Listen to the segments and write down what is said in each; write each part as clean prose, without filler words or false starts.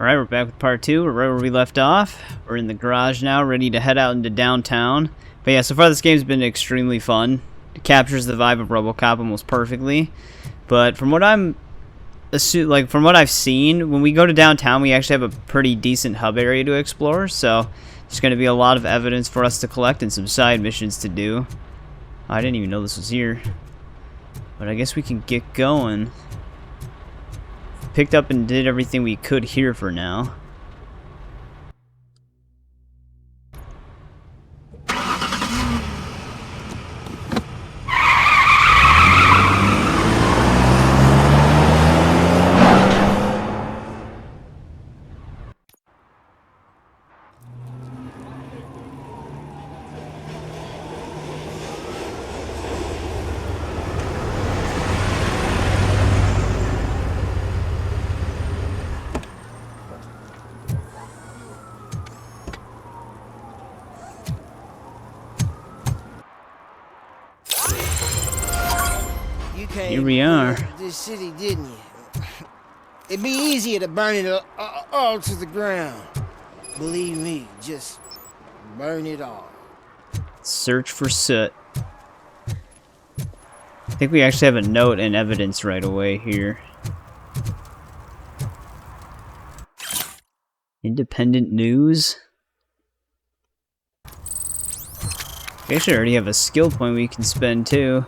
Alright, we're back with part 2. We're right where we left off. We're in the garage now, ready to head out into downtown. But yeah, so far this game's been extremely fun. It captures the vibe of RoboCop almost perfectly. But from what I've seen, when we go to downtown, we actually have a pretty decent hub area to explore. So there's going to be a lot of evidence for us to collect and some side missions to do. I didn't even know this was here. But I guess we can get going. Picked up and did everything we could here for now. Here we are. This city, didn't you? It'd be easier to burn it all to the ground. Believe me, just burn it all. Search for Soot. I think we actually have a note and evidence right away here. Independent news. We actually already have a skill point we can spend too.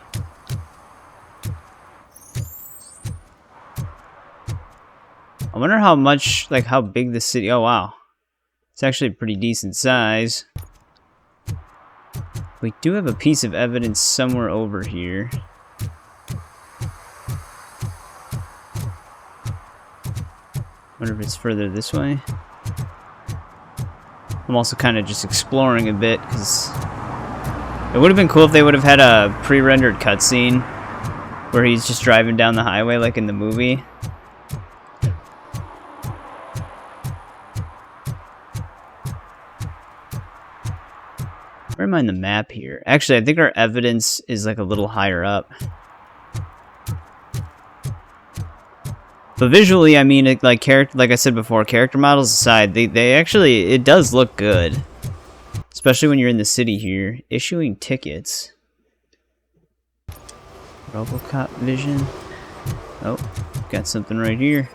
I wonder how much, like how big the city, oh wow. It's actually a pretty decent size. We do have a piece of evidence somewhere over here. Wonder if it's further this way. I'm also kind of just exploring a bit, because it would have been cool if they would have had a pre-rendered cutscene where he's just driving down the highway like in the movie. Where am I on the map here? Actually, I think our evidence is like a little higher up. But visually, I mean, it, like I said before, character models aside, they actually, it does look good. Especially when you're in the city here. Issuing tickets. RoboCop vision. Oh, got something right here.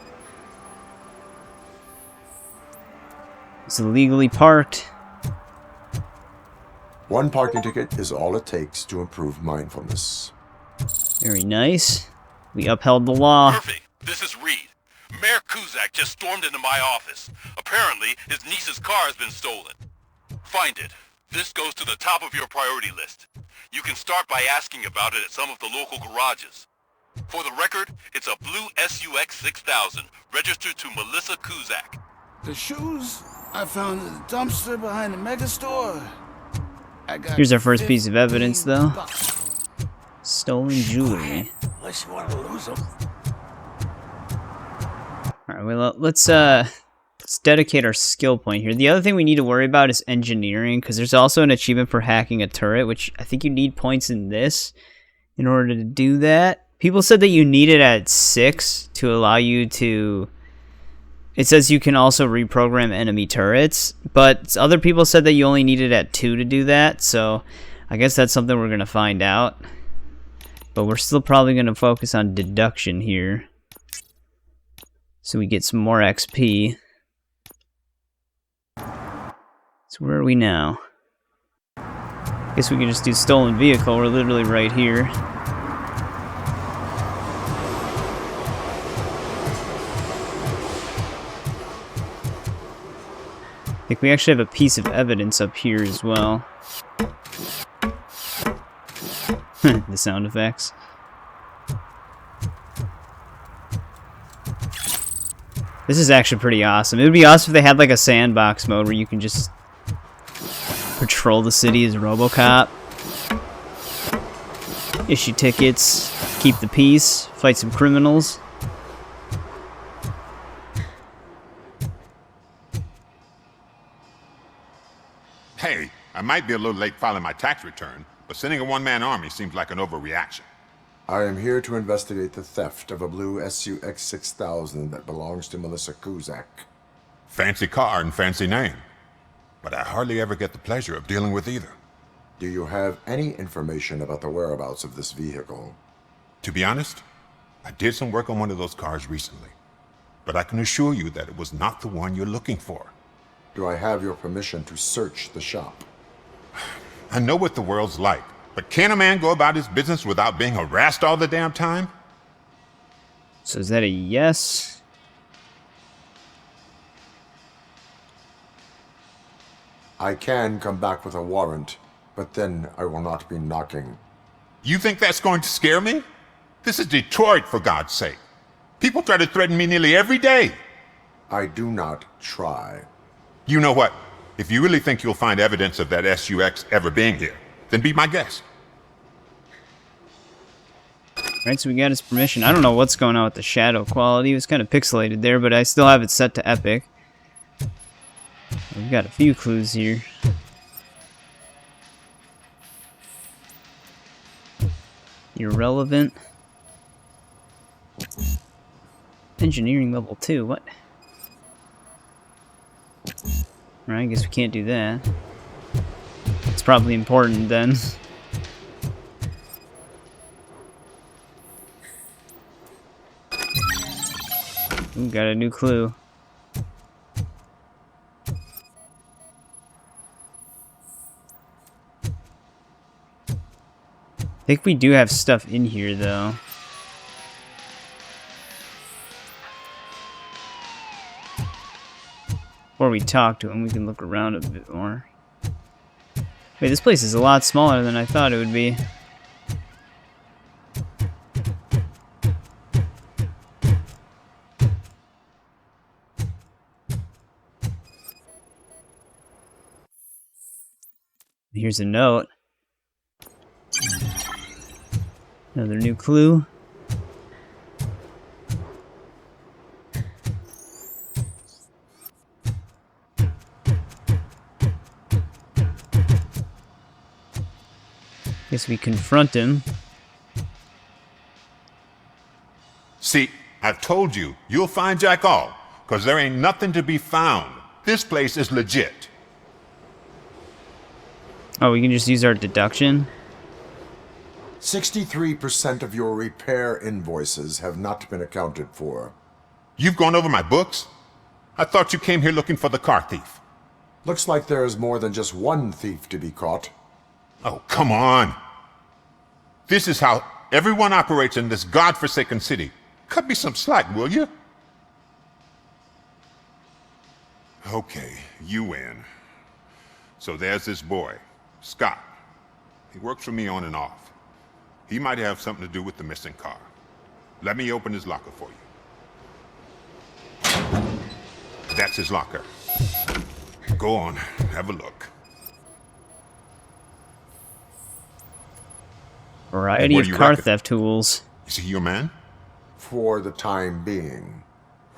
It's illegally parked. One parking ticket is all it takes to improve mindfulness. Very nice. We upheld the law. Perfect. This is Reed. Mayor Kuzak just stormed into my office. Apparently, his niece's car has been stolen. Find it. This goes to the top of your priority list. You can start by asking about it at some of the local garages. For the record, it's a blue SUX 6000, registered to Melissa Kuzak. The shoes I found in the dumpster behind the mega store. Here's our first piece of evidence, though. Stolen jewelry. Unless you want to lose them. Alright, well, let's dedicate our skill point here. The other thing we need to worry about is engineering, because there's also an achievement for hacking a turret, which I think you need points in this in order to do that. People said that you need it at 6 to allow you to... It says you can also reprogram enemy turrets, but other people said that you only need it at 2 to do that, so I guess that's something we're going to find out. But we're still probably going to focus on deduction here, so we get some more XP. So where are we now? Guess we can just do stolen vehicle, we're literally right here. I think we actually have a piece of evidence up here as well. The sound effects. This is actually pretty awesome. It would be awesome if they had like a sandbox mode where you can just patrol the city as RoboCop. Issue tickets, keep the peace, fight some criminals. Hey, I might be a little late filing my tax return, but sending a one-man army seems like an overreaction. I am here to investigate the theft of a blue SUX 6000 that belongs to Melissa Kuzak. Fancy car and fancy name. But I hardly ever get the pleasure of dealing with either. Do you have any information about the whereabouts of this vehicle? To be honest, I did some work on one of those cars recently. But I can assure you that it was not the one you're looking for. Do I have your permission to search the shop? I know what the world's like, but can a man go about his business without being harassed all the damn time? So is that a yes? I can come back with a warrant, but then I will not be knocking. You think that's going to scare me? This is Detroit, for God's sake. People try to threaten me nearly every day. I do not try. You know what? If you really think you'll find evidence of that SUX ever being here, then be my guest. Right, so we got his permission. I don't know what's going on with the shadow quality. It was kind of pixelated there, but I still have it set to epic. We've got a few clues here. Irrelevant. Engineering level 2, what? Alright, I guess we can't do that. It's probably important then. Ooh, got a new clue. I think we do have stuff in here though. Before we talk to him, we can look around a bit more. Wait, this place is a lot smaller than I thought it would be. Here's a note. Another new clue. Guess we confront him. See, I've told you, you'll find Jack All, because there ain't nothing to be found. This place is legit. Oh, we can just use our deduction? 63% of your repair invoices have not been accounted for. You've gone over my books? I thought you came here looking for the car thief. Looks like there is more than just one thief to be caught. Oh, come on. This is how everyone operates in this godforsaken city. Cut me some slack, will you? Okay, you win. So there's this boy, Scott. He works for me on and off. He might have something to do with the missing car. Let me open his locker for you. That's his locker. Go on, have a look. Variety What of do you car reckon? theft tools. Is he your man? For the time being.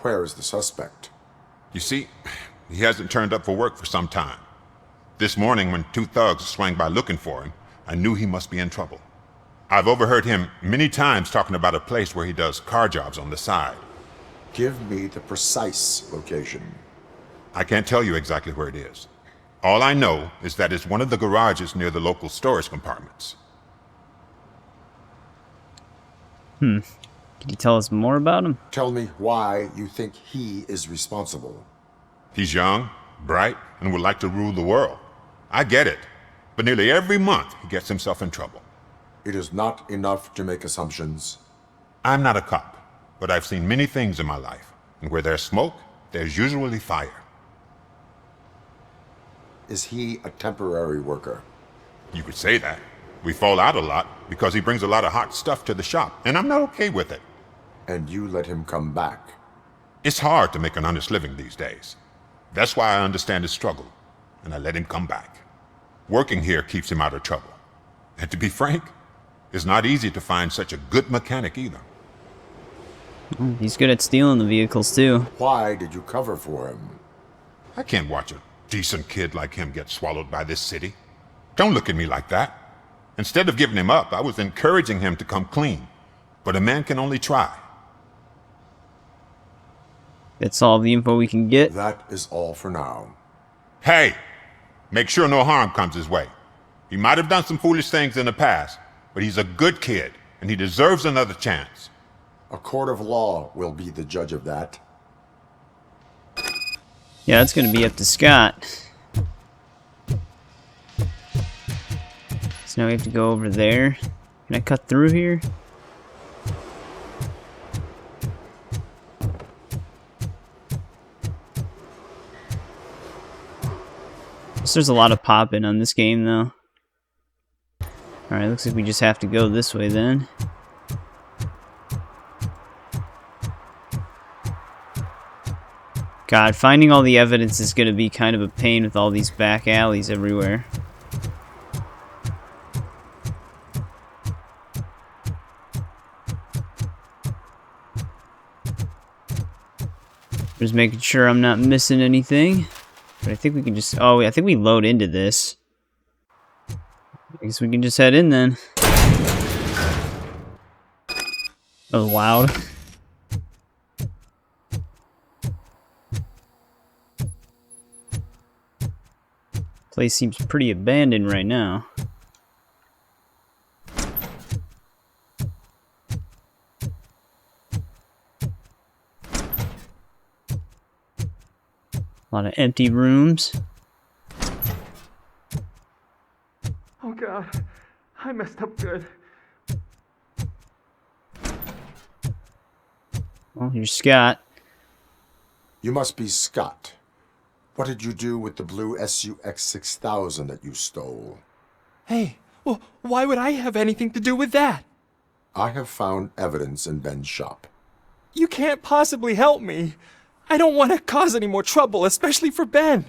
Where is the suspect? You see, he hasn't turned up for work for some time. This morning, when two thugs swang by looking for him, I knew he must be in trouble. I've overheard him many times talking about a place where he does car jobs on the side. Give me the precise location. I can't tell you exactly where it is. All I know is that it's one of the garages near the local storage compartments. Can you tell us more about him? Tell me why you think he is responsible. He's young, bright, and would like to rule the world. I get it. But nearly every month, he gets himself in trouble. It is not enough to make assumptions. I'm not a cop, but I've seen many things in my life. And where there's smoke, there's usually fire. Is he a temporary worker? You could say that. We fall out a lot because he brings a lot of hot stuff to the shop, and I'm not okay with it. And you let him come back? It's hard to make an honest living these days. That's why I understand his struggle, and I let him come back. Working here keeps him out of trouble. And to be frank, it's not easy to find such a good mechanic either. He's good at stealing the vehicles too. Why did you cover for him? I can't watch a decent kid like him get swallowed by this city. Don't look at me like that. Instead of giving him up, I was encouraging him to come clean. But a man can only try. That's all the info we can get. That is all for now. Hey! Make sure no harm comes his way. He might have done some foolish things in the past, but he's a good kid, and he deserves another chance. A court of law will be the judge of that. Yeah, that's gonna be up to Scott. So now we have to go over there. Can I cut through here? Guess there's a lot of popping on this game, though. Alright, looks like we just have to go this way then. God, finding all the evidence is going to be kind of a pain with all these back alleys everywhere. Just making sure I'm not missing anything. But I think we can just... Oh, I think we load into this. I guess we can just head in then. That was loud. Place seems pretty abandoned right now. A lot of empty rooms. Oh God, I messed up good. Well, here's Scott. You must be Scott. What did you do with the blue SUX 6000 that you stole? Hey, well, why would I have anything to do with that? I have found evidence in Ben's shop. You can't possibly help me. I don't want to cause any more trouble, especially for Ben.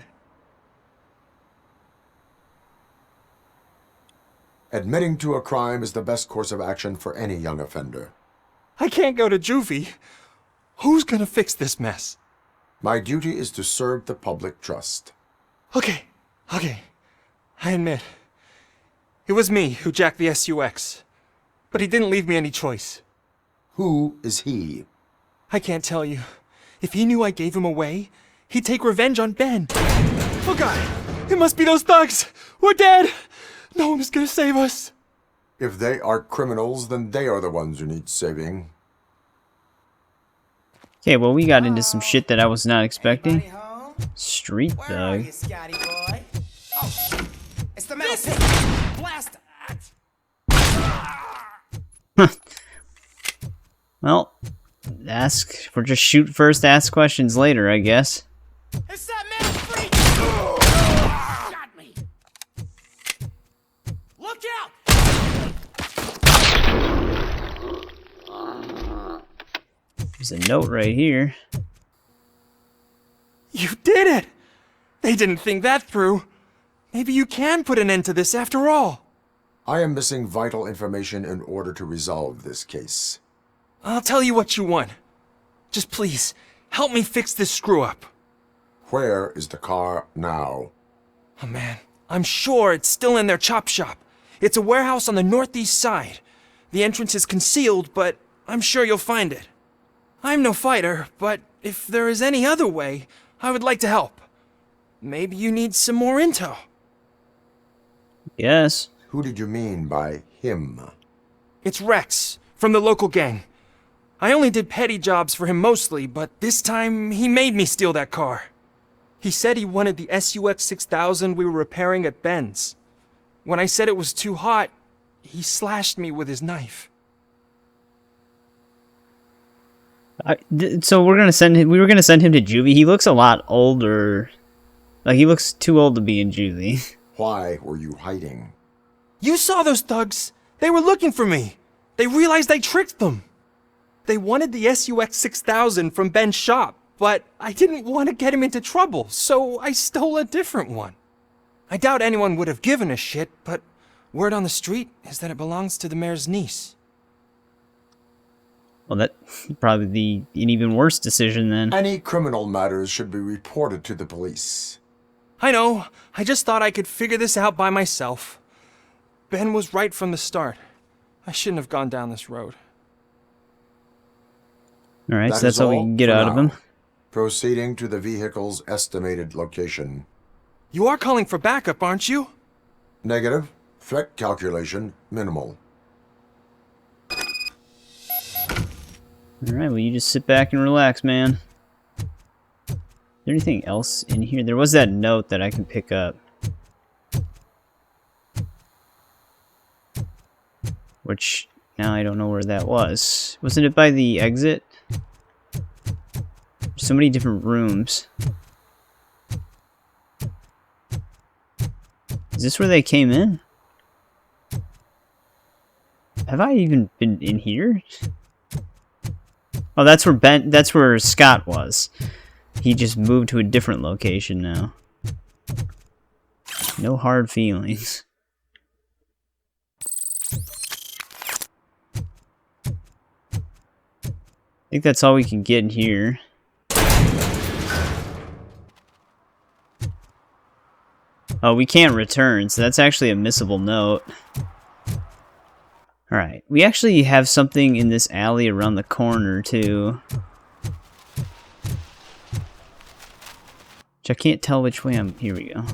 Admitting to a crime is the best course of action for any young offender. I can't go to juvie. Who's gonna fix this mess? My duty is to serve the public trust. Okay. I admit. It was me who jacked the SUX. But he didn't leave me any choice. Who is he? I can't tell you. If he knew I gave him away, he'd take revenge on Ben. Oh God! It must be those thugs! We're dead! No one is gonna save us! If they are criminals, then they are the ones who need saving. Okay, well, we got into some shit that I was not expecting. Anybody home? Thug. Where are you, Scotty boy? Oh, it's the metal pig! Blast it! Well, we're just shoot first, ask questions later, I guess. It's that metal freak! Got me! Look out! There's a note right here. You did it! They didn't think that through. Maybe you can put an end to this after all. I am missing vital information in order to resolve this case. I'll tell you what you want. Just please, help me fix this screw-up. Where is the car now? Oh man, I'm sure it's still in their chop shop. It's a warehouse on the northeast side. The entrance is concealed, but I'm sure you'll find it. I'm no fighter, but if there is any other way, I would like to help. Maybe you need some more intel. Yes. Who did you mean by him? It's Rex, from the local gang. I only did petty jobs for him mostly, but this time he made me steal that car. He said he wanted the SUX 6000 we were repairing at Ben's. When I said it was too hot, he slashed me with his knife. So we're gonna send him. We were gonna send him to juvie. He looks a lot older. Like he looks too old to be in juvie. Why were you hiding? You saw those thugs. They were looking for me. They realized I tricked them. They wanted the SUX 6000 from Ben's shop, but I didn't want to get him into trouble, so I stole a different one. I doubt anyone would have given a shit, but word on the street is that it belongs to the mayor's niece. Well, that's probably an even worse decision then. Any criminal matters should be reported to the police. I know. I just thought I could figure this out by myself. Ben was right from the start. I shouldn't have gone down this road. All right, That so that's is all we all can get for out of now. him. Proceeding to the vehicle's estimated location. You are calling for backup, aren't you? Negative. Threat calculation minimal. Alright, well you just sit back and relax, man. Is there anything else in here? There was that note that I can pick up. Which, now I don't know where that was. Wasn't it by the exit? There's so many different rooms. Is this where they came in? Have I even been in here? Oh, that's where Scott was. He just moved to a different location now. No hard feelings. I think that's all we can get in here. Oh, we can't return, so that's actually a missable note. Alright, we actually have something in this alley around the corner, too. Which I can't tell which way I'm... Here we go.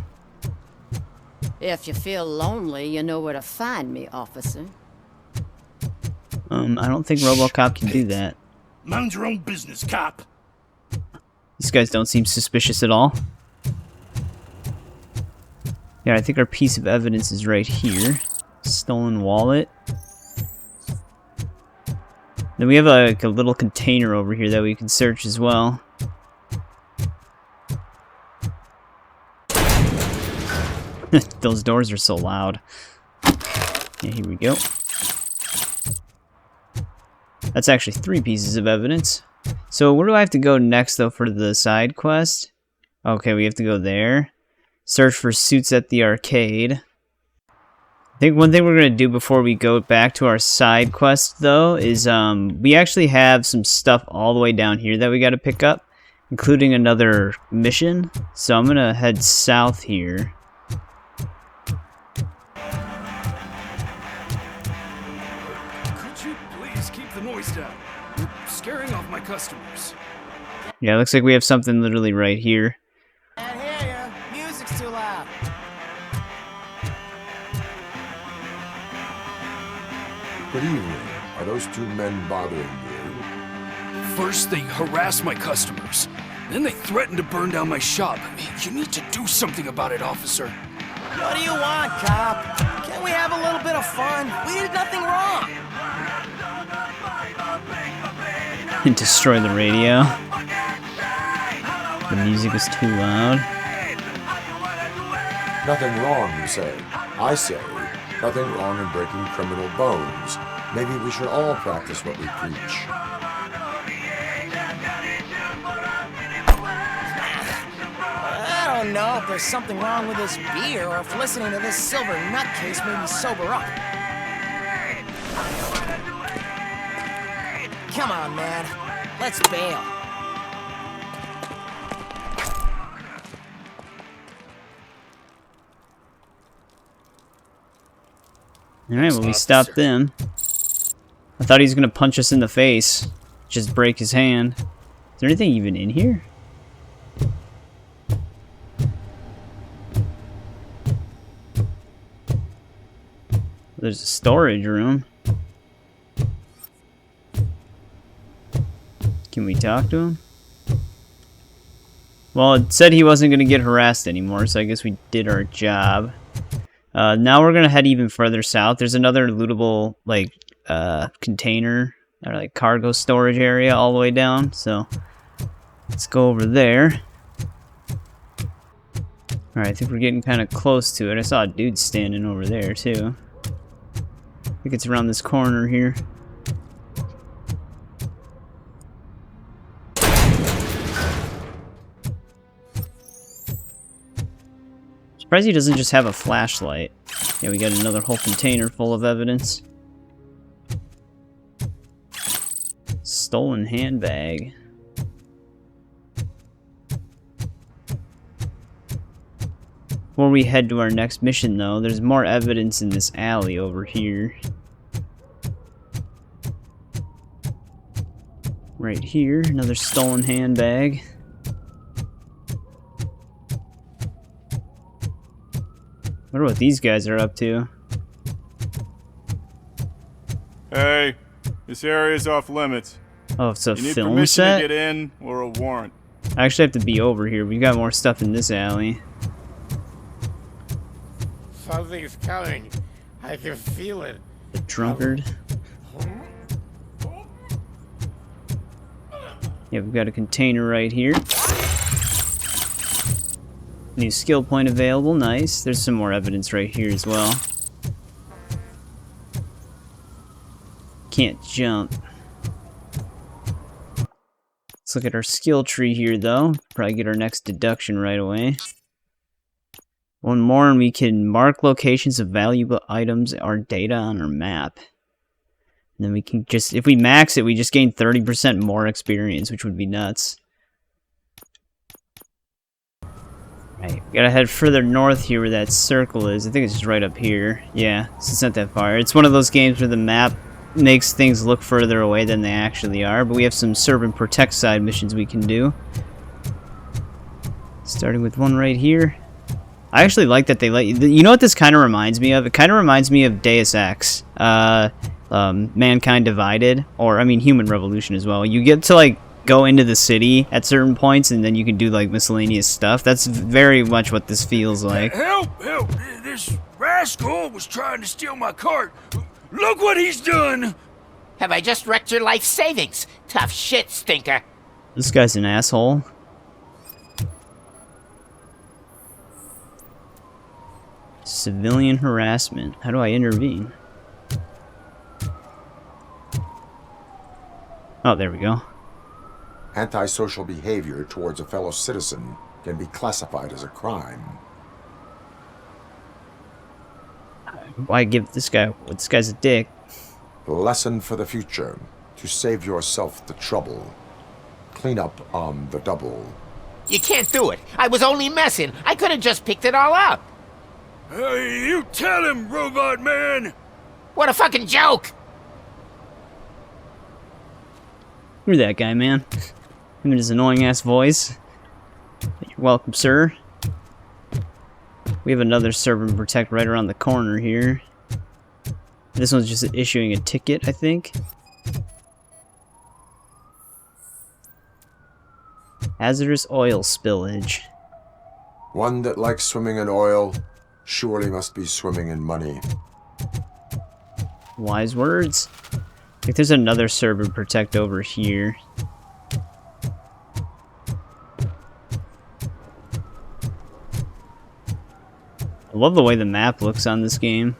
If you feel lonely, you know where to find me, officer. I don't think RoboCop can do that. Mind your own business, cop. These guys don't seem suspicious at all. Yeah, I think our piece of evidence is right here. Stolen wallet. Then we have a little container over here that we can search as well. Those doors are so loud. Yeah, here we go. That's actually 3 pieces of evidence. So where do I have to go next, though, for the side quest? Okay, we have to go there. Search for suits at the arcade. I think one thing we're going to do before we go back to our side quest, though, is we actually have some stuff all the way down here that we got to pick up, including another mission. So I'm going to head south here. Could you please keep the noise down? You're scaring off my customers. Yeah, it looks like we have something literally right here. Can't hear ya. Music's too loud. Good evening. Are those 2 men bothering you? First, they harass my customers. Then they threaten to burn down my shop. You need to do something about it, officer. What do you want, cop? Can't we have a little bit of fun? We did nothing wrong. And destroy the radio. The music is too loud. Nothing wrong, you say. I say, nothing wrong in breaking criminal bones. Maybe we should all practice what we preach. I don't know if there's something wrong with this beer or if listening to this silver nutcase made me sober up. Come on, man. Let's bail. Alright, well we stopped them. I thought he was gonna punch us in the face. Just break his hand. Is there anything even in here? There's a storage room. Can we talk to him? Well, it said he wasn't gonna get harassed anymore, so I guess we did our job. Now we're gonna head even further south. There's another lootable, like, container, or like cargo storage area all the way down, so let's go over there. Alright, I think we're getting kind of close to it. I saw a dude standing over there, too. I think it's around this corner here. Surprised he doesn't just have a flashlight. Yeah, we got another whole container full of evidence. Stolen handbag. Before we head to our next mission, though, there's more evidence in this alley over here. Right here, another stolen handbag. Wonder what these guys are up to. Hey, this area's off limits. Oh, it's a You need film permission set? to get in or a warrant. I actually have to be over here. We've got more stuff in this alley. Something's coming. I can feel it. The drunkard. Yeah, we've got a container right here. New skill point available. Nice. There's some more evidence right here as well. Can't jump. Let's look at our skill tree here, though. Probably get our next deduction right away. One more, and we can mark locations of valuable items or data on our map. And then we can just, if we max it, we just gain 30% more experience, which would be nuts. Right, we gotta head further north here where that circle is. I think it's just right up here. Yeah, so it's not that far. It's one of those games where the map makes things look further away than they actually are, but we have some serve and protect side missions we can do. Starting with one right here. I actually like that they let you... You know what this kind of reminds me of? It kind of reminds me of Deus Ex. Mankind Divided. Or, I mean, Human Revolution as well. You get to, like, go into the city at certain points, and then you can do, like, miscellaneous stuff. That's very much what this feels like. Help! Help! This rascal was trying to steal my cart. Look what he's done! Have I just wrecked your life savings? Tough shit, stinker. This guy's an asshole. Civilian harassment. How do I intervene? Oh, there we go. Antisocial behavior towards a fellow citizen can be classified as a crime. Why give this guy... This guy's a dick. Lesson for the future. To save yourself the trouble. Clean up on the double. You can't do it. I was only messing. I could have just picked it all up. Hey, you tell him, Robot Man! What a fucking joke! You're that guy, man. Him and his annoying-ass voice. You're welcome, sir. We have another serve and protect right around the corner here. This one's just issuing a ticket, I think. Hazardous oil spillage. One that likes swimming in oil surely must be swimming in money. Wise words. I think there's another serve and protect over here. I love the way the map looks on this game.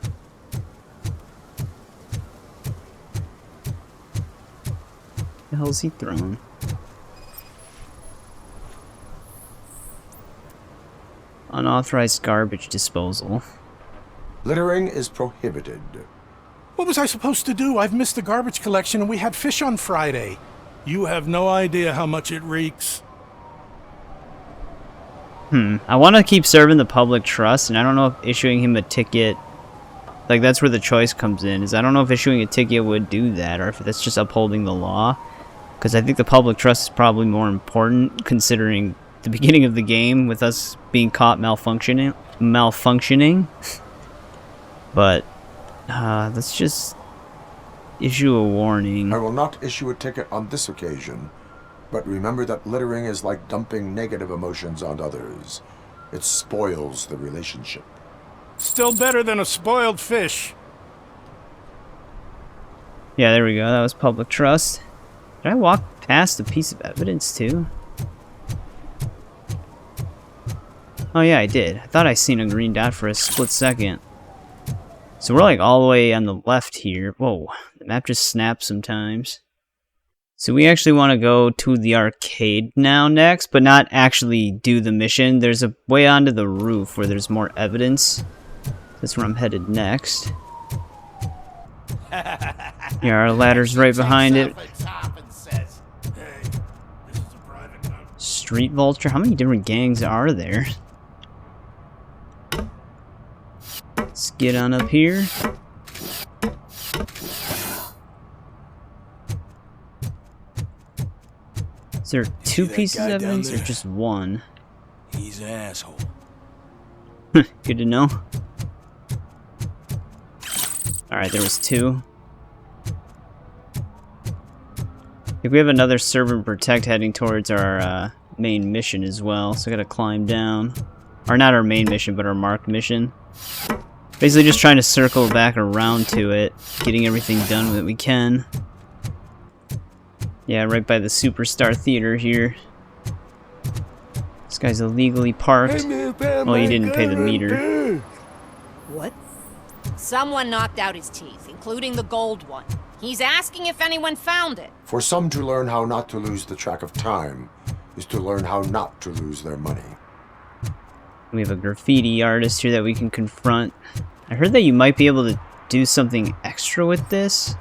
The hell's he throwing? Unauthorized garbage disposal. Littering is prohibited. What was I supposed to do? I've missed the garbage collection and we had fish on Friday. You have no idea how much it reeks. I want to keep serving the public trust, and I don't know if issuing him a ticket... Like, that's where the choice comes in, is I don't know if issuing a ticket would do that, or if that's just upholding the law. Because I think the public trust is probably more important, considering the beginning of the game, with us being caught malfunctioning. But, let's just issue a warning. I will not issue a ticket on this occasion, but remember that littering is like dumping negative emotions on others. It spoils the relationship. Still better than a spoiled fish. Yeah, there we go. That was public trust. Did I walk past a piece of evidence, too? Oh, yeah, I did. I thought I seen a green dot for a split second. So we're, like, all the way on the left here. Whoa, the map just snaps sometimes. So we actually want to go to the arcade now next, but not actually do the mission. There's a way onto the roof where there's more evidence. That's where I'm headed next. Yeah, our ladder's right behind it. Street Vulture? How many different gangs are there? Let's get on up here. Is there two pieces of evidence or just one? He's an asshole. Good to know. Alright, there was 2. I think we have another serve and protect heading towards our main mission as well, so I gotta climb down. Or not our main mission, but our marked mission. Basically just trying to circle back around to it, getting everything done that we can. Yeah, right by the Superstar Theater here. This guy's illegally parked. Well, he didn't pay the meter. What? Someone knocked out his teeth, including the gold one. He's asking if anyone found it. For some to learn how not to lose the track of time is to learn how not to lose their money. We have a graffiti artist here that we can confront. I heard that you might be able to do something extra with this.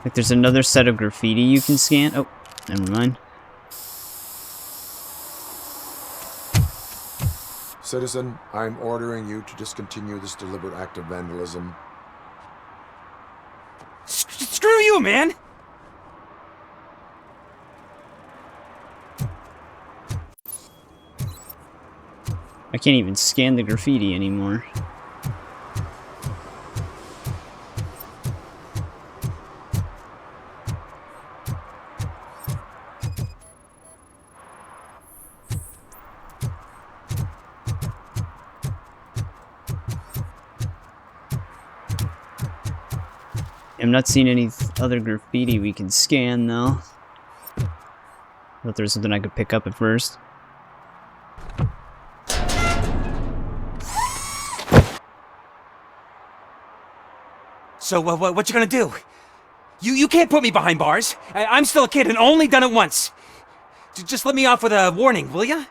Like there's another set of graffiti you can scan. Oh, never mind. Citizen, I'm ordering you to discontinue this deliberate act of vandalism. Screw you, man! I can't even scan the graffiti anymore. I'm not seeing any other graffiti we can scan though. But there's something I could pick up at first. So, what you gonna do? You can't put me behind bars. I'm still a kid and only done it once. Just let me off with a warning, will ya?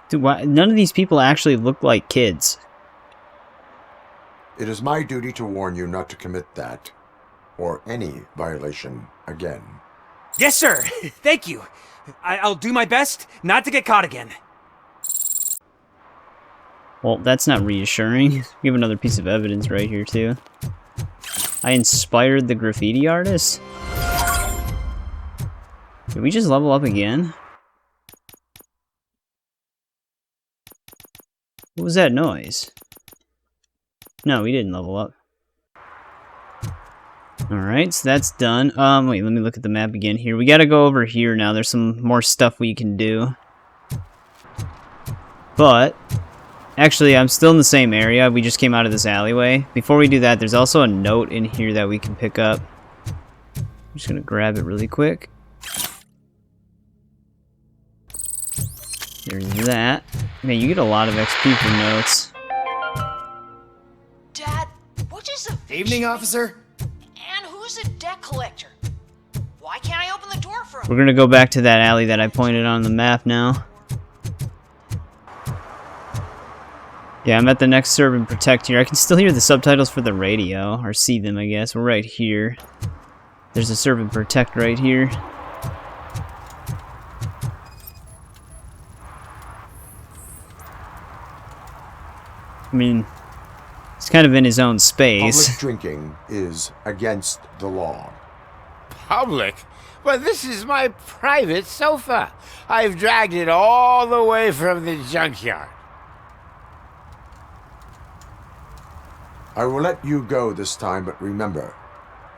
Dude, why, none of these people actually look like kids. It is my duty to warn you not to commit that, or any violation, again. Yes, sir. Thank you. I'll do my best not to get caught again. Well, that's not reassuring. We have another piece of evidence right here, too. I inspired the graffiti artist? Did we just level up again? What was that noise? No, we didn't level up. Alright, so that's done. Wait, let me look at the map again here. We gotta go over here now. There's some more stuff we can do. But, actually, I'm still in the same area. We just came out of this alleyway. Before we do that, there's also a note in here that we can pick up. I'm just gonna grab it really quick. There's that. Man, you get a lot of XP for notes. Dad, what is a Evening, officer. And who's a debt collector? Why can't I open the door for him? We're gonna go back to that alley that I pointed on the map now. Yeah, I'm at the next serve and protect here. I can still hear the subtitles for the radio, or see them, I guess. We're right here. There's a serve and protect right here. I mean, he's kind of in his own space. Public drinking is against the law. Public? Well, this is my private sofa. I've dragged it all the way from the junkyard. I will let you go this time, but remember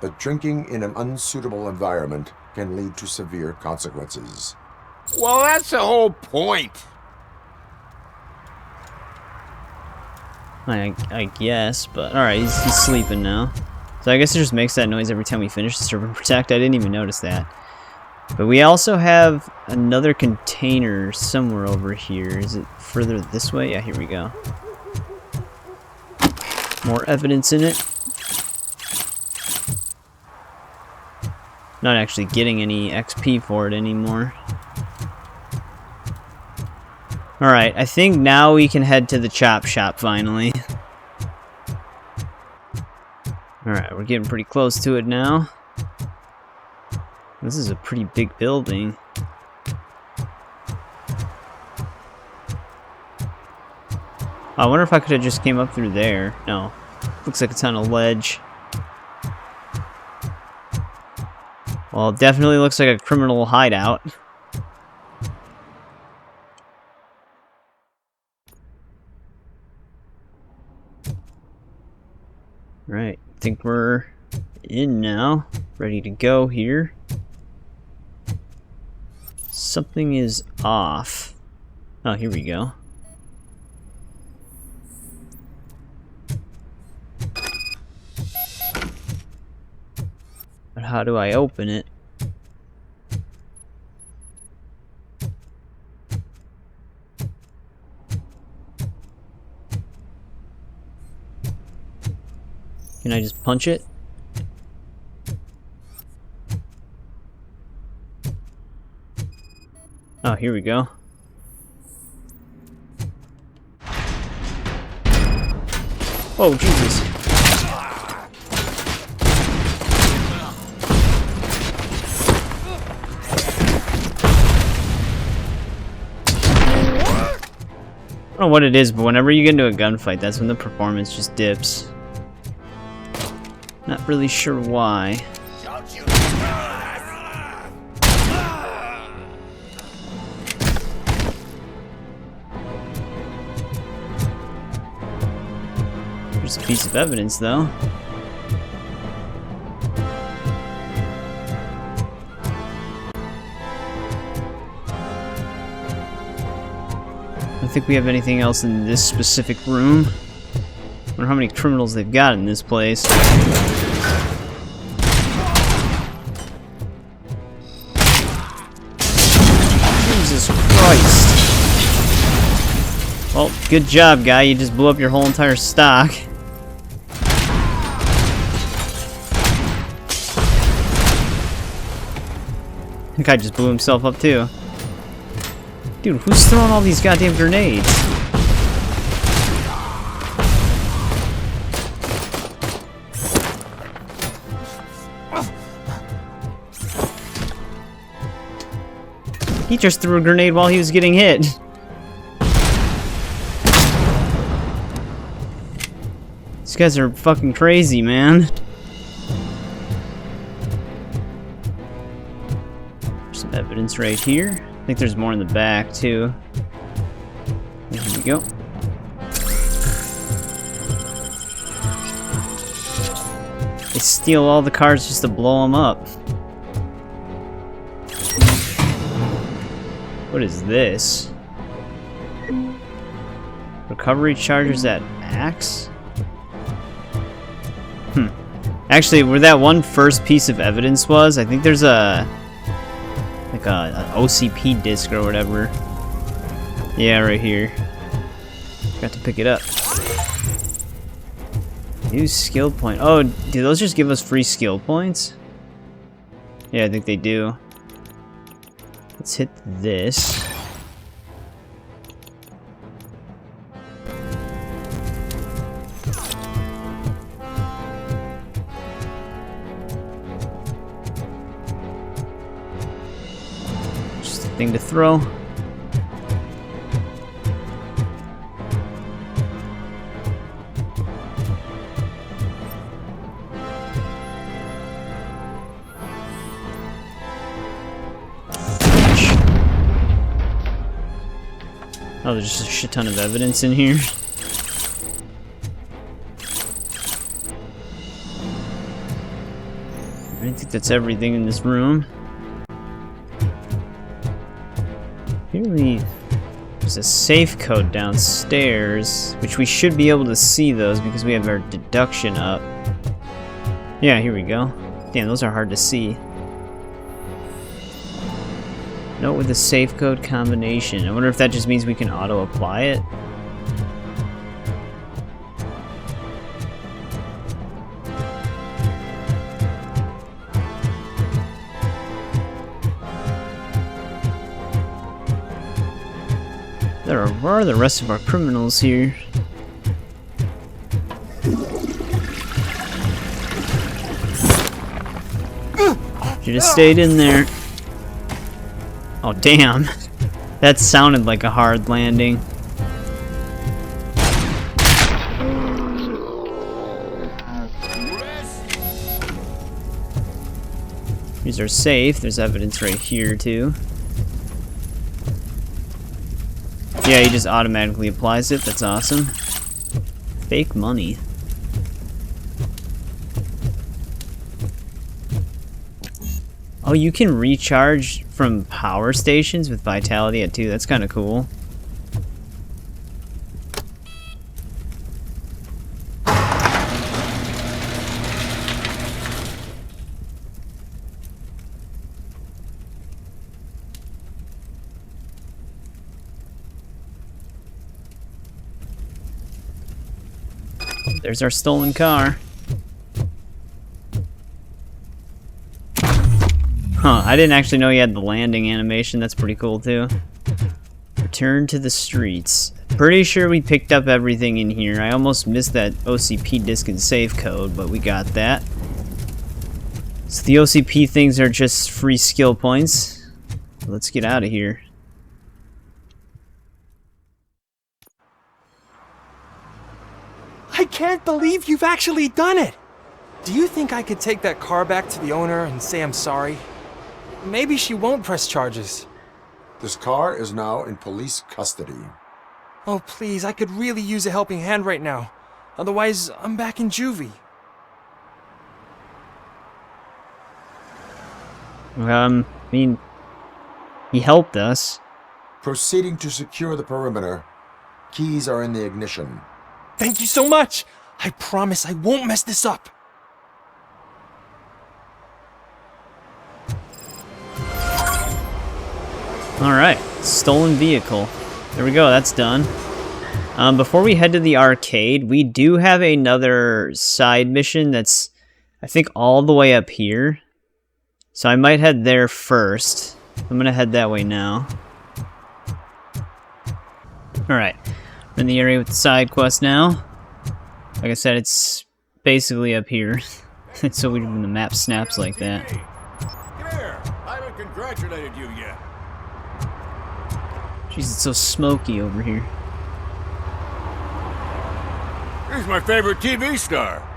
that drinking in an unsuitable environment can lead to severe consequences. Well, that's the whole point. I guess, but alright, he's sleeping now. So I guess it just makes that noise every time we finish the serve and protect. I didn't even notice that. But we also have another container somewhere over here. Is it further this way? Yeah, here we go. More evidence in it. Not actually getting any XP for it anymore. Alright, I think now we can head to the chop shop finally. Alright, we're getting pretty close to it now. This is a pretty big building. I wonder if I could have just came up through there. No. Looks like it's on a ledge. Well, it definitely looks like a criminal hideout. think we're in now. Ready to go here. Something is off. Oh, here we go. But how do I open it? Can I just punch it? Oh, here we go. Oh, Jesus. I don't know what it is, but whenever you get into a gunfight, that's when the performance just dips. Not really sure why. There's a piece of evidence, though. I don't think we have anything else in this specific room. I wonder how many criminals they've got in this place. Jesus Christ. Well, good job, guy. You just blew up your whole entire stock. The guy just blew himself up, too. Dude, who's throwing all these goddamn grenades? He just threw a grenade while he was getting hit. These guys are fucking crazy, man. There's some evidence right here. I think there's more in the back, too. Here we go. They steal all the cars just to blow them up. What is this? Recovery charges at max? Actually, where that one first piece of evidence was, I think there's a OCP disc or whatever. Yeah, right here. Got to pick it up. New skill point. Oh, do those just give us free skill points? Yeah, I think they do. Let's hit this. Just a thing to throw. Oh, there's just a shit ton of evidence in here. I think that's everything in this room. Apparently, there's a safe code downstairs, which we should be able to see those because we have our deduction up. Yeah, here we go. Damn, those are hard to see. Note with the safe code combination. I wonder if that just means we can auto-apply it. Where are the rest of our criminals here? You just stayed in there. Oh, damn. That sounded like a hard landing. These are safe. There's evidence right here, too. Yeah, he just automatically applies it. That's awesome. Fake money. Oh, you can recharge from power stations with Vitality at 2. That's kind of cool. There's our stolen car. Huh, I didn't actually know you had the landing animation. That's pretty cool, too. Return to the streets. Pretty sure we picked up everything in here. I almost missed that OCP disk and save code, but we got that. So the OCP things are just free skill points. Let's get out of here. I can't believe you've actually done it! Do you think I could take that car back to the owner and say I'm sorry? Maybe she won't press charges. This car is now in police custody. Oh, please, I could really use a helping hand right now. Otherwise, I'm back in juvie. I mean, he helped us. Proceeding to secure the perimeter. Keys are in the ignition. Thank you so much! I promise I won't mess this up. Alright, stolen vehicle. There we go, that's done. Before we head to the arcade, we do have another side mission that's, I think, all the way up here. So I might head there first. I'm gonna head that way now. Alright, we're in the area with the side quest now. Like I said, it's basically up here. It's so weird when the map snaps like that. Come here. I haven't congratulated you yet. Jeez, it's so smoky over here. He's my favorite TV star.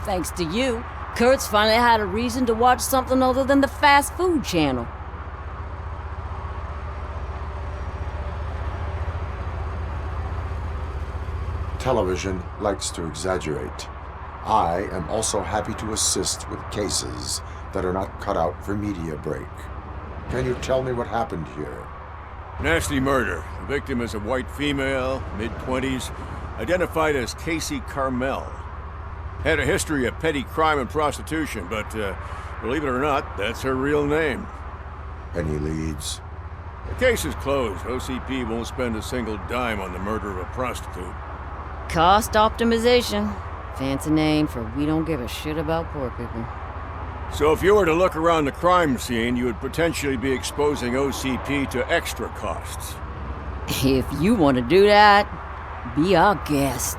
Thanks to you, Kurt's finally had a reason to watch something other than the fast food channel. Television likes to exaggerate. I am also happy to assist with cases that are not cut out for media break. Can you tell me what happened here? Nasty murder. The victim is a white female, mid-20s, identified as Casey Carmel. Had a history of petty crime and prostitution, but believe it or not, that's her real name. Any leads? The case is closed. OCP won't spend a single dime on the murder of a prostitute. Cost optimization. Fancy name for we don't give a shit about poor people. So if you were to look around the crime scene, you would potentially be exposing OCP to extra costs. If you want to do that, be our guest.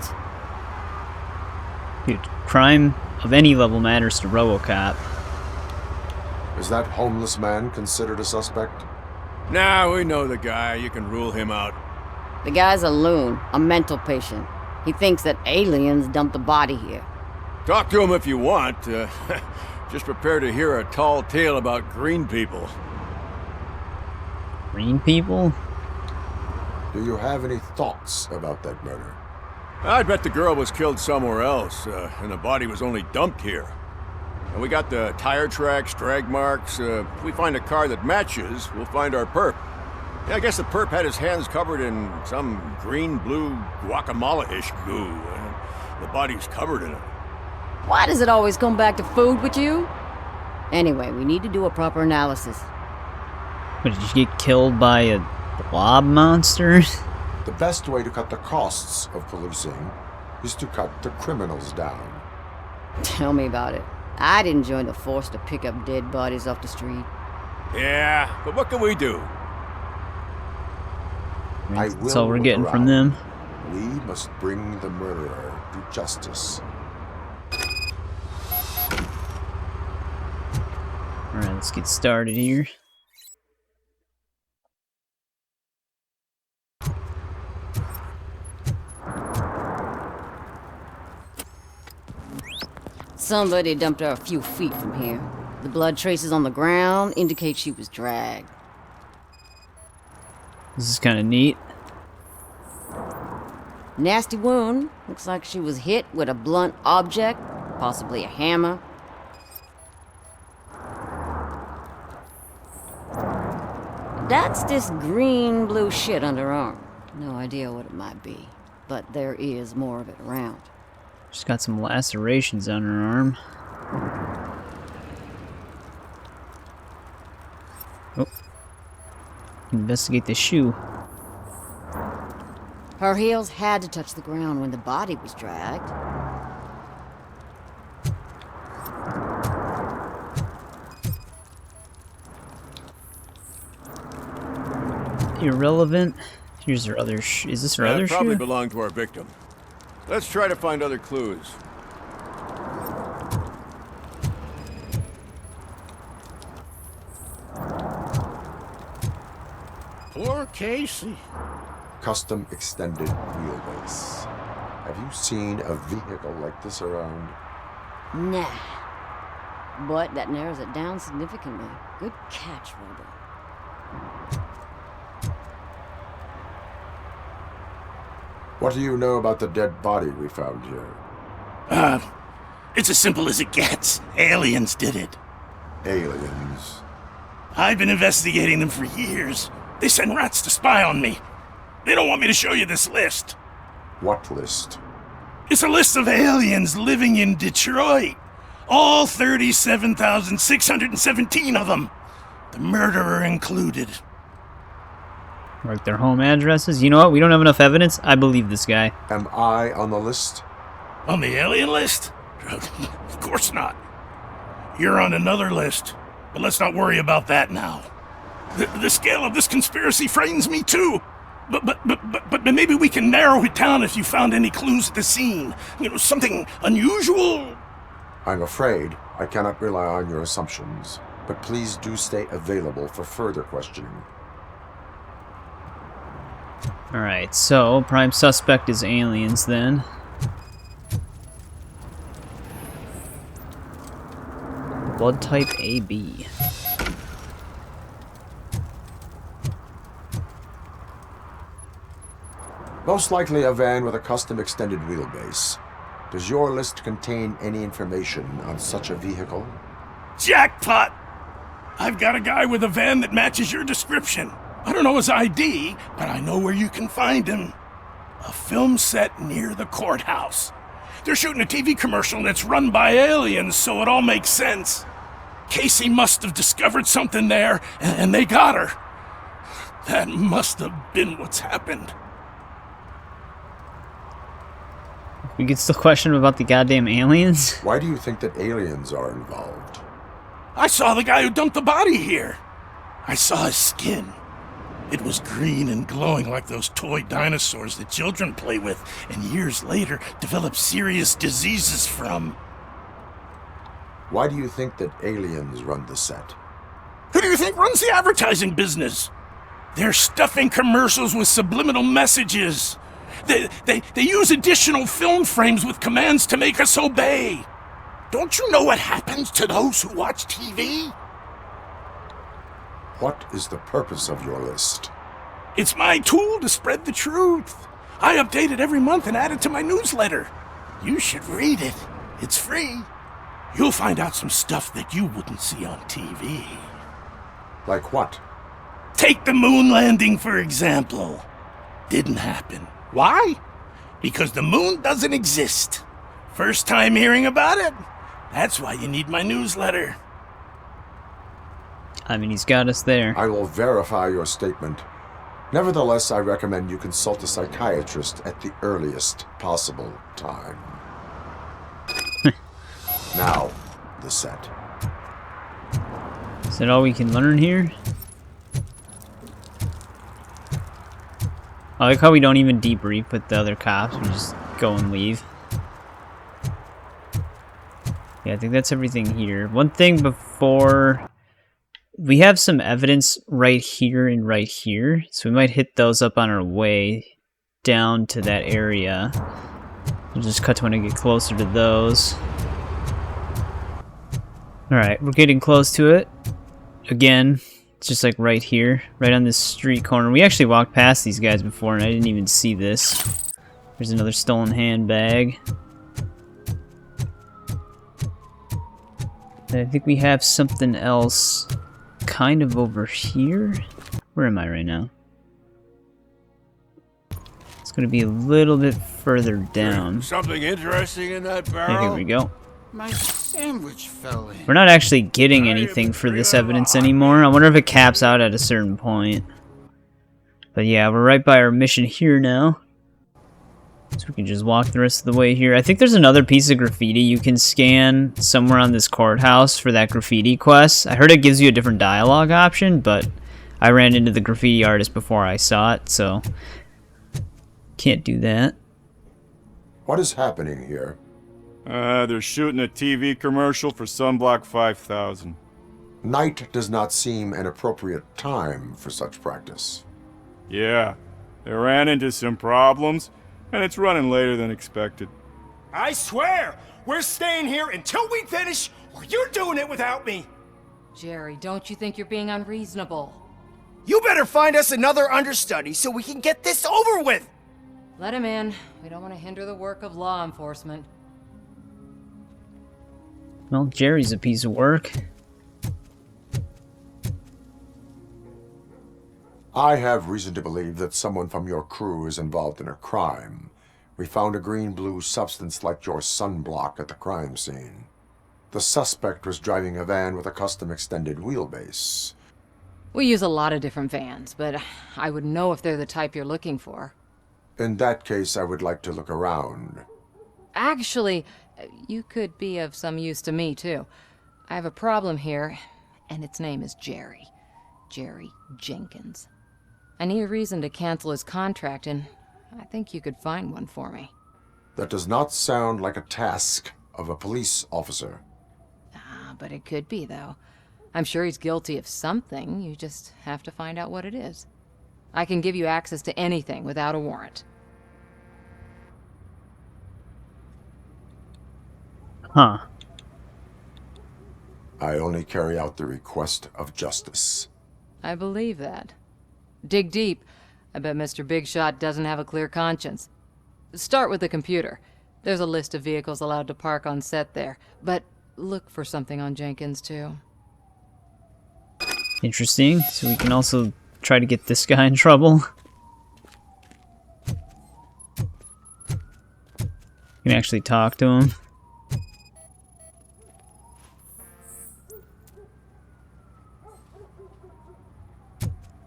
Dude, crime of any level matters to RoboCop. Is that homeless man considered a suspect? Nah, we know the guy. You can rule him out. The guy's a loon, a mental patient. He thinks that aliens dumped the body here. Talk to him if you want. Just prepare to hear a tall tale about green people. Green people? Do you have any thoughts about that murder? I bet the girl was killed somewhere else, and the body was only dumped here. And we got the tire tracks, drag marks. If we find a car that matches, we'll find our perp. Yeah, I guess the perp had his hands covered in some green-blue guacamole-ish goo. The body's covered in it. Why does it always come back to food with you? Anyway, we need to do a proper analysis. What, did you get killed by a blob monster? The best way to cut the costs of policing is to cut the criminals down. Tell me about it. I didn't join the force to pick up dead bodies off the street. Yeah, but what can we do? That's all we're getting from them. We must bring the murderer to justice. Alright, let's get started here. Somebody dumped her a few feet from here. The blood traces on the ground indicate she was dragged. This is kind of neat. Nasty wound. Looks like she was hit with a blunt object, possibly a hammer. That's this green-blue shit under her arm. No idea what it might be, but there is more of it around. She's got some lacerations on her arm. Oh. Investigate the shoe. Her heels had to touch the ground when the body was dragged. Irrelevant. Here's her other is this her other probably shoe? belonged to our victim. Let's try to find other clues. Poor Casey. Custom extended wheelbase. Have you seen a vehicle like this around? Nah. But that narrows it down significantly. Good catch, Robo. What do you know about the dead body we found here? It's as simple as it gets. Aliens did it. Aliens? I've been investigating them for years. They send rats to spy on me. They don't want me to show you this list. What list? It's a list of aliens living in Detroit. All 37,617 of them. The murderer included. Like their home addresses? You know what? We don't have enough evidence. I believe this guy. Am I on the list? On the alien list? Of course not. You're on another list. But let's not worry about that now. The scale of this conspiracy frightens me too. But maybe we can narrow it down if you found any clues at the scene. You know, something unusual. I'm afraid I cannot rely on your assumptions. But please do stay available for further questioning. Alright, so prime suspect is aliens then. Blood type AB. Most likely a van with a custom extended wheelbase. Does your list contain any information on such a vehicle? Jackpot! I've got a guy with a van that matches your description. I don't know his ID, but I know where you can find him. A film set near the courthouse. They're shooting a TV commercial and it's run by aliens, so it all makes sense. Casey must have discovered something there, and they got her. That must have been what's happened. We could still question him about the goddamn aliens? Why do you think that aliens are involved? I saw the guy who dumped the body here. I saw his skin. It was green and glowing like those toy dinosaurs that children play with and years later develop serious diseases from. Why do you think that aliens run the set? Who do you think runs the advertising business? They're stuffing commercials with subliminal messages. They use additional film frames with commands to make us obey. Don't you know what happens to those who watch TV? What is the purpose of your list? It's my tool to spread the truth. I update it every month and add it to my newsletter. You should read it. It's free. You'll find out some stuff that you wouldn't see on TV. Like what? Take the moon landing, for example. Didn't happen. Why? Because the moon doesn't exist. First time hearing about it? That's why you need my newsletter. I mean, he's got us there. I will verify your statement. Nevertheless, I recommend you consult a psychiatrist at the earliest possible time. Now, the set. Is that all we can learn here? I like how we don't even debrief with the other cops. We just go and leave. Yeah, I think that's everything here. One thing before... We have some evidence right here and right here. So we might hit those up on our way down to that area. We'll just cut to when I get closer to those. Alright, we're getting close to it. Again, it's just like right here, right on this street corner. We actually walked past these guys before and I didn't even see this. There's another stolen handbag. And I think we have something else kind of over here. Where am I right now? It's gonna be a little bit further down. Something interesting in that barrel? Okay, here we go. My sandwich fell in. We're not actually getting anything for this evidence anymore. I wonder if it caps out at a certain point. But yeah, we're right by our mission here now. So we can just walk the rest of the way here. I think there's another piece of graffiti you can scan somewhere on this courthouse for that graffiti quest. I heard it gives you a different dialogue option, but I ran into the graffiti artist before I saw it, so can't do that. What is happening here? They're shooting a TV commercial for Sunblock 5000. Night does not seem an appropriate time for such practice. Yeah, they ran into some problems, and it's running later than expected. I swear, we're staying here until we finish, or you're doing it without me. Jerry, don't you think you're being unreasonable? You better find us another understudy so we can get this over with. Let him in. We don't want to hinder the work of law enforcement. Well, Jerry's a piece of work. I have reason to believe that someone from your crew is involved in a crime. We found a green-blue substance like your sunblock at the crime scene. The suspect was driving a van with a custom extended wheelbase. We use a lot of different vans, but I would know if they're the type you're looking for. In that case, I would like to look around. Actually, you could be of some use to me, too. I have a problem here, and its name is Jerry. Jerry Jenkins. I need a reason to cancel his contract, and I think you could find one for me. That does not sound like a task of a police officer. But it could be, though. I'm sure he's guilty of something. You just have to find out what it is. I can give you access to anything without a warrant. Huh. I only carry out the request of justice. I believe that. Dig deep. I bet Mr. Big Shot doesn't have a clear conscience. Start with the computer. There's a list of vehicles allowed to park on set there, but look for something on Jenkins, too. Interesting. So we can also try to get this guy in trouble. You can actually talk to him.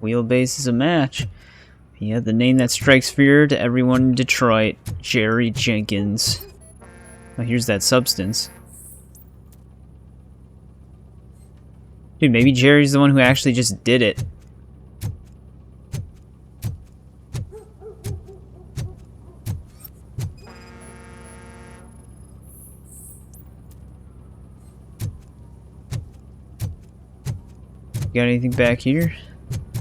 Wheelbase is a match. Yeah, the name that strikes fear to everyone in Detroit. Jerry Jenkins. Oh, here's that substance. Dude, maybe Jerry's the one who actually just did it. Got anything back here?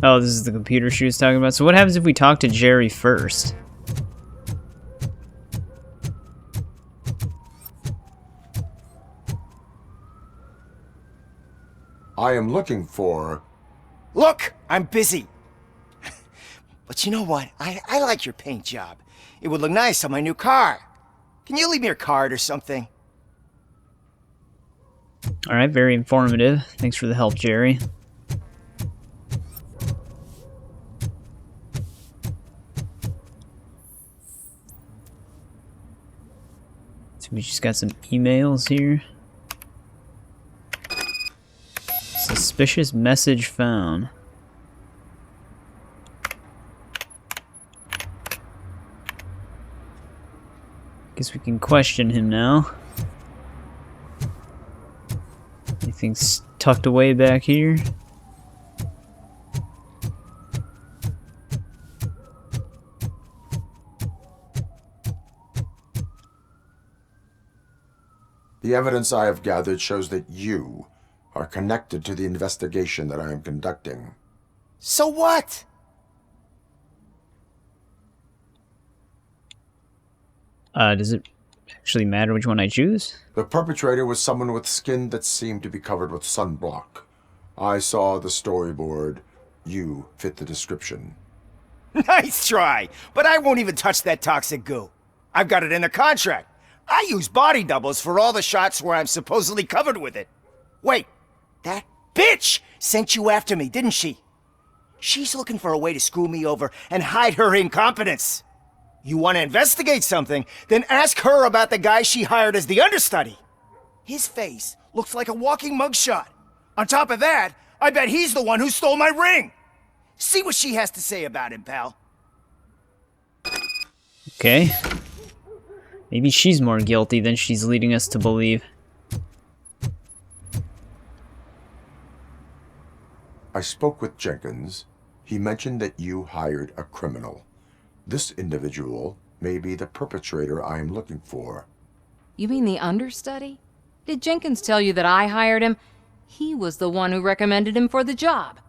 Oh, this is the computer she was talking about. So what happens if we talk to Jerry first? I am looking for... Look, I'm busy. But you know what? I like your paint job. It would look nice on my new car. Can you leave me your card or something? Alright, very informative. Thanks for the help, Jerry. So we just got some emails here. Suspicious message found. Guess we can question him now. Anything's tucked away back here? The evidence I have gathered shows that you are connected to the investigation that I am conducting. So what? Does it actually matter which one I choose? The perpetrator was someone with skin that seemed to be covered with sunblock. I saw the storyboard. You fit the description. Nice try, but I won't even touch that toxic goo. I've got it in the contract. I use body doubles for all the shots where I'm supposedly covered with it. Wait, that bitch sent you after me, didn't she? She's looking for a way to screw me over and hide her incompetence. You want to investigate something, then ask her about the guy she hired as the understudy. His face looks like a walking mugshot. On top of that, I bet he's the one who stole my ring. See what she has to say about him, pal. Okay. Maybe she's more guilty than she's leading us to believe. I spoke with Jenkins. He mentioned that you hired a criminal. This individual may be the perpetrator I am looking for. You mean the understudy? Did Jenkins tell you that I hired him? He was the one who recommended him for the job.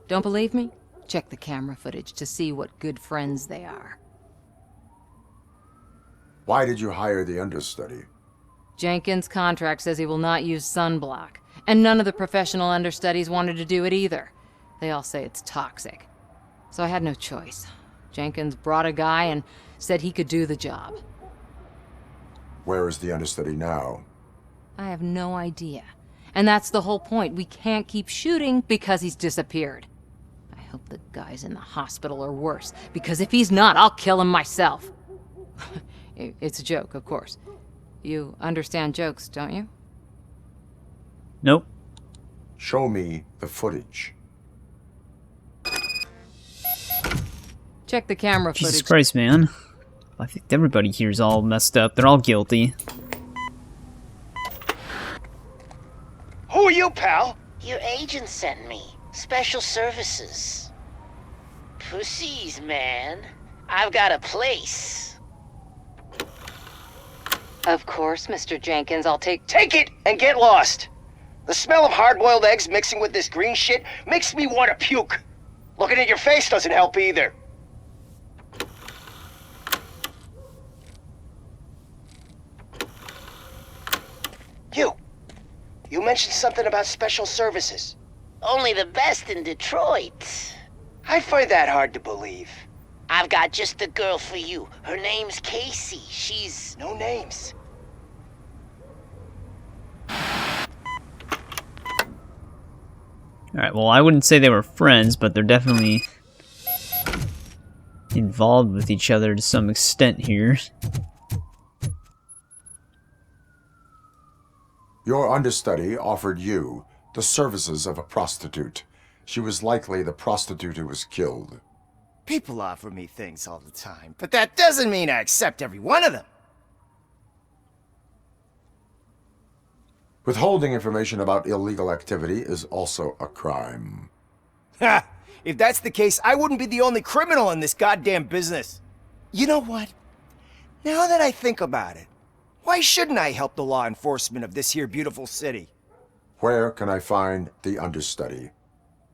Don't believe me? Check the camera footage to see what good friends they are. Why did you hire the understudy? Jenkins' contract says he will not use sunblock, and none of the professional understudies wanted to do it either. They all say it's toxic. So I had no choice. Jenkins brought a guy and said he could do the job. Where is the understudy now? I have no idea. And that's the whole point. We can't keep shooting because he's disappeared. I hope the guy's in the hospital or worse, because if he's not, I'll kill him myself. It's a joke, of course. You understand jokes, don't you? Nope. Show me the footage. Check the camera Jesus footage. Christ, man. I think everybody here's all messed up. They're all guilty. Who are you, pal? Your agent sent me. Special services. Pussies, man. I've got a place. Of course, Mr. Jenkins, I'll take Take it and get lost. The smell of hard-boiled eggs mixing with this green shit makes me want to puke. Looking at your face doesn't help either. You mentioned something about special services. Only the best in Detroit. I find that hard to believe. I've got just the girl for you. Her name's Casey. She's... No names. Alright, well, I wouldn't say they were friends, but they're definitely involved with each other to some extent here. Your understudy offered you the services of a prostitute. She was likely the prostitute who was killed. People offer me things all the time, but that doesn't mean I accept every one of them. Withholding information about illegal activity is also a crime. Ha! If that's the case, I wouldn't be the only criminal in this goddamn business. You know what? Now that I think about it, why shouldn't I help the law enforcement of this here beautiful city? Where can I find the understudy?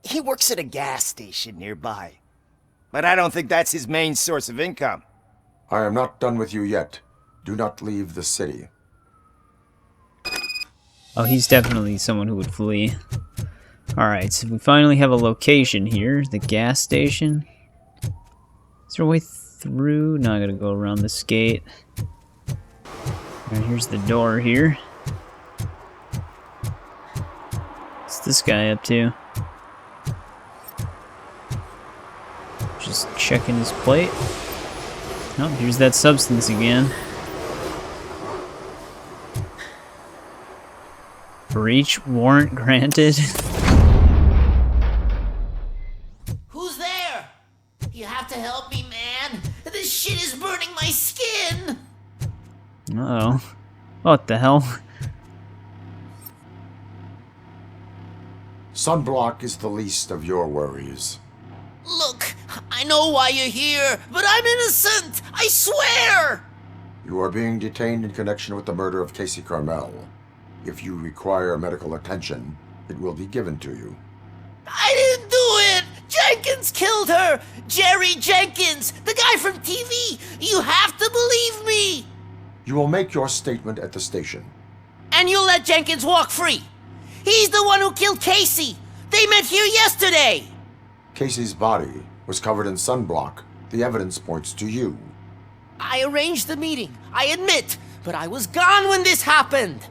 He works at a gas station nearby. But I don't think that's his main source of income. I am not done with you yet. Do not leave the city. Oh, he's definitely someone who would flee. Alright, so we finally have a location here. The gas station. Is there a way through? No, I gotta go around this gate. Alright, here's the door here. What's this guy up to? Just checking his plate. Oh, here's that substance again. Breach warrant granted. Who's there? You have to help me, man. This shit is burning my skin. Uh-oh. What the hell? Sunblock is the least of your worries. Look, I know why you're here, but I'm innocent. I swear. You are being detained in connection with the murder of Casey Carmel. If you require medical attention, it will be given to you. I didn't do it. Jenkins killed her. Jerry Jenkins, the guy from TV. You have to believe me. You will make your statement at the station. And you'll let Jenkins walk free. He's the one who killed Casey. They met here yesterday. Casey's body was covered in sunblock. The evidence points to you. I arranged the meeting, I admit, but I was gone when this happened.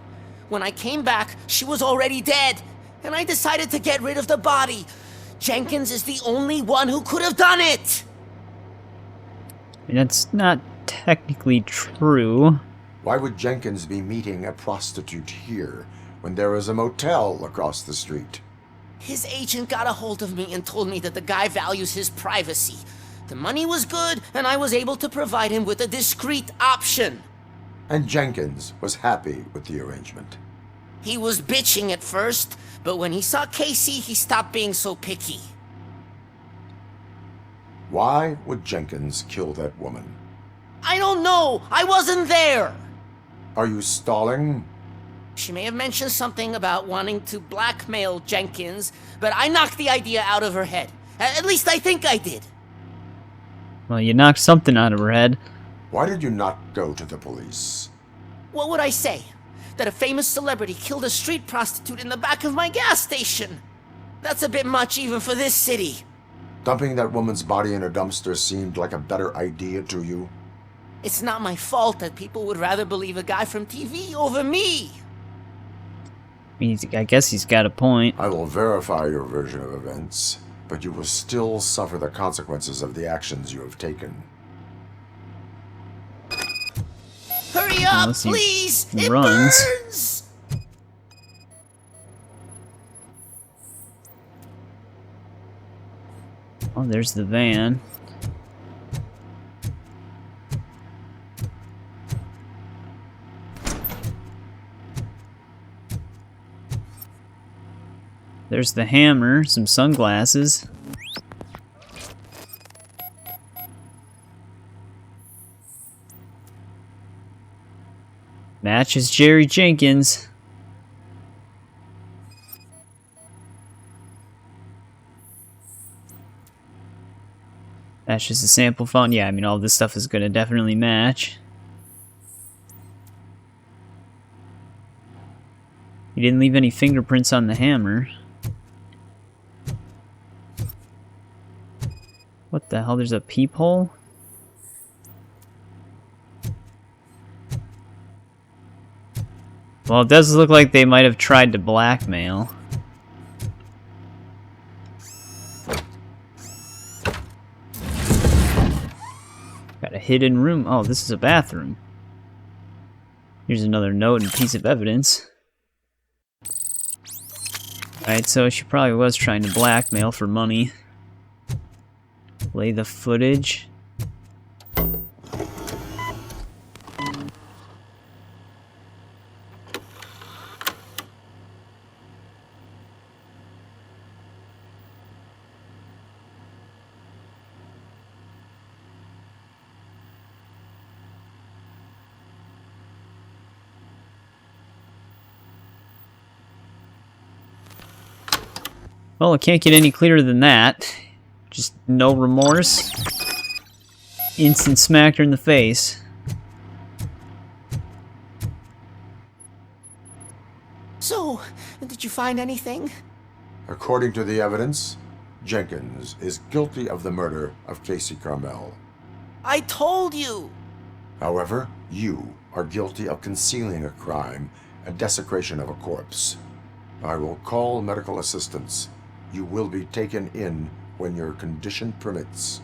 When I came back, she was already dead, and I decided to get rid of the body. Jenkins is the only one who could have done it! I mean, that's not technically true. Why would Jenkins be meeting a prostitute here when there is a motel across the street? His agent got a hold of me and told me that the guy values his privacy. The money was good, and I was able to provide him with a discreet option. And Jenkins was happy with the arrangement. He was bitching at first, but when he saw Casey, he stopped being so picky. Why would Jenkins kill that woman? I don't know! I wasn't there! Are you stalling? She may have mentioned something about wanting to blackmail Jenkins, but I knocked the idea out of her head. At least I think I did. Well, you knocked something out of her head. Why did you not go to the police? What would I say? That a famous celebrity killed a street prostitute in the back of my gas station? That's a bit much even for this city. Dumping that woman's body in a dumpster seemed like a better idea to you? It's not my fault that people would rather believe a guy from TV over me. I guess he's got a point. I will verify your version of events, but you will still suffer the consequences of the actions you have taken. Hurry up, Unless he please! It runs. burns! Oh, there's the van. There's the hammer, some sunglasses. Matches Jerry Jenkins. Matches the sample phone. Yeah, I mean, all this stuff is going to definitely match. He didn't leave any fingerprints on the hammer. What the hell? There's a peephole? Well, it does look like they might have tried to blackmail. Got a hidden room. Oh, this is a bathroom. Here's another note and piece of evidence. Alright, so she probably was trying to blackmail for money. Play the footage. Well, it can't get any clearer than that. Just no remorse. Instant smacked her in the face. So, did you find anything? According to the evidence, Jenkins is guilty of the murder of Casey Carmel. I told you! However, you are guilty of concealing a crime and desecration of a corpse. I will call medical assistance. You will be taken in when your condition permits.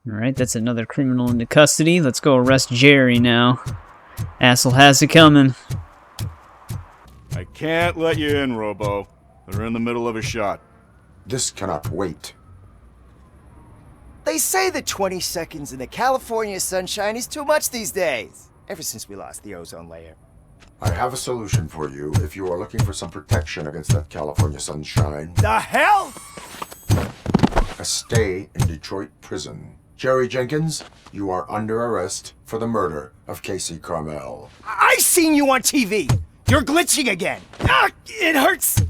Alright, that's another criminal into custody. Let's go arrest Jerry now. Asshole has it coming. I can't let you in, Robo. They're in the middle of a shot. This cannot wait. They say that 20 seconds in the California sunshine is too much these days. Ever since we lost the ozone layer. I have a solution for you if you are looking for some protection against that California sunshine. The hell? A stay in Detroit prison. Jerry Jenkins, you are under arrest for the murder of Casey Carmel. I seen you on TV. You're glitching again. Ah, it hurts.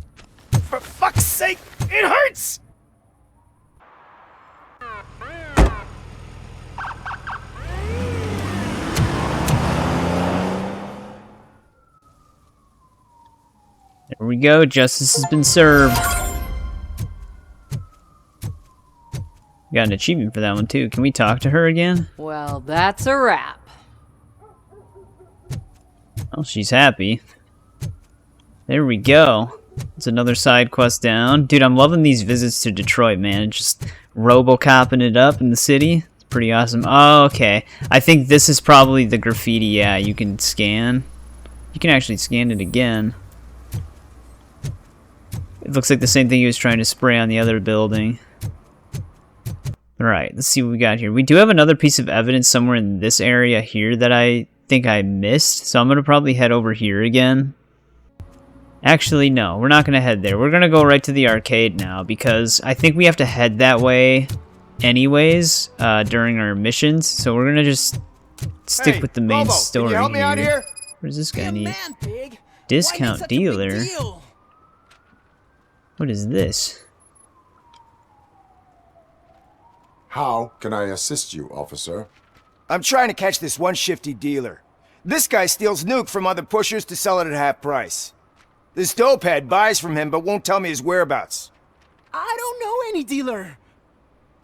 For fuck's sake, it hurts. we go. Justice has been served. Got an achievement for that one, too. Can we talk to her again? Well, that's a wrap. Oh, she's happy. There we go. It's another side quest down. Dude, I'm loving these visits to Detroit, man. Just RoboCopping it up in the city. It's pretty awesome. Oh, okay. I think this is probably the graffiti. Yeah, you can scan. You can actually scan it again. It looks like the same thing he was trying to spray on the other building. Alright, let's see what we got here. We do have another piece of evidence somewhere in this area here that I think I missed. So I'm going to probably head over here again. Actually, no. We're not going to head there. We're going to go right to the arcade now. Because I think we have to head that way anyways during our missions. So we're going to just stick with the main story can you help me out here? What does this guy need? Man, Pig. Discount Why make such a big dealer? deal? What is this? How can I assist you, officer? I'm trying to catch this one shifty dealer. This guy steals nuke from other pushers to sell it at half price. This dopehead buys from him but won't tell me his whereabouts. I don't know any dealer.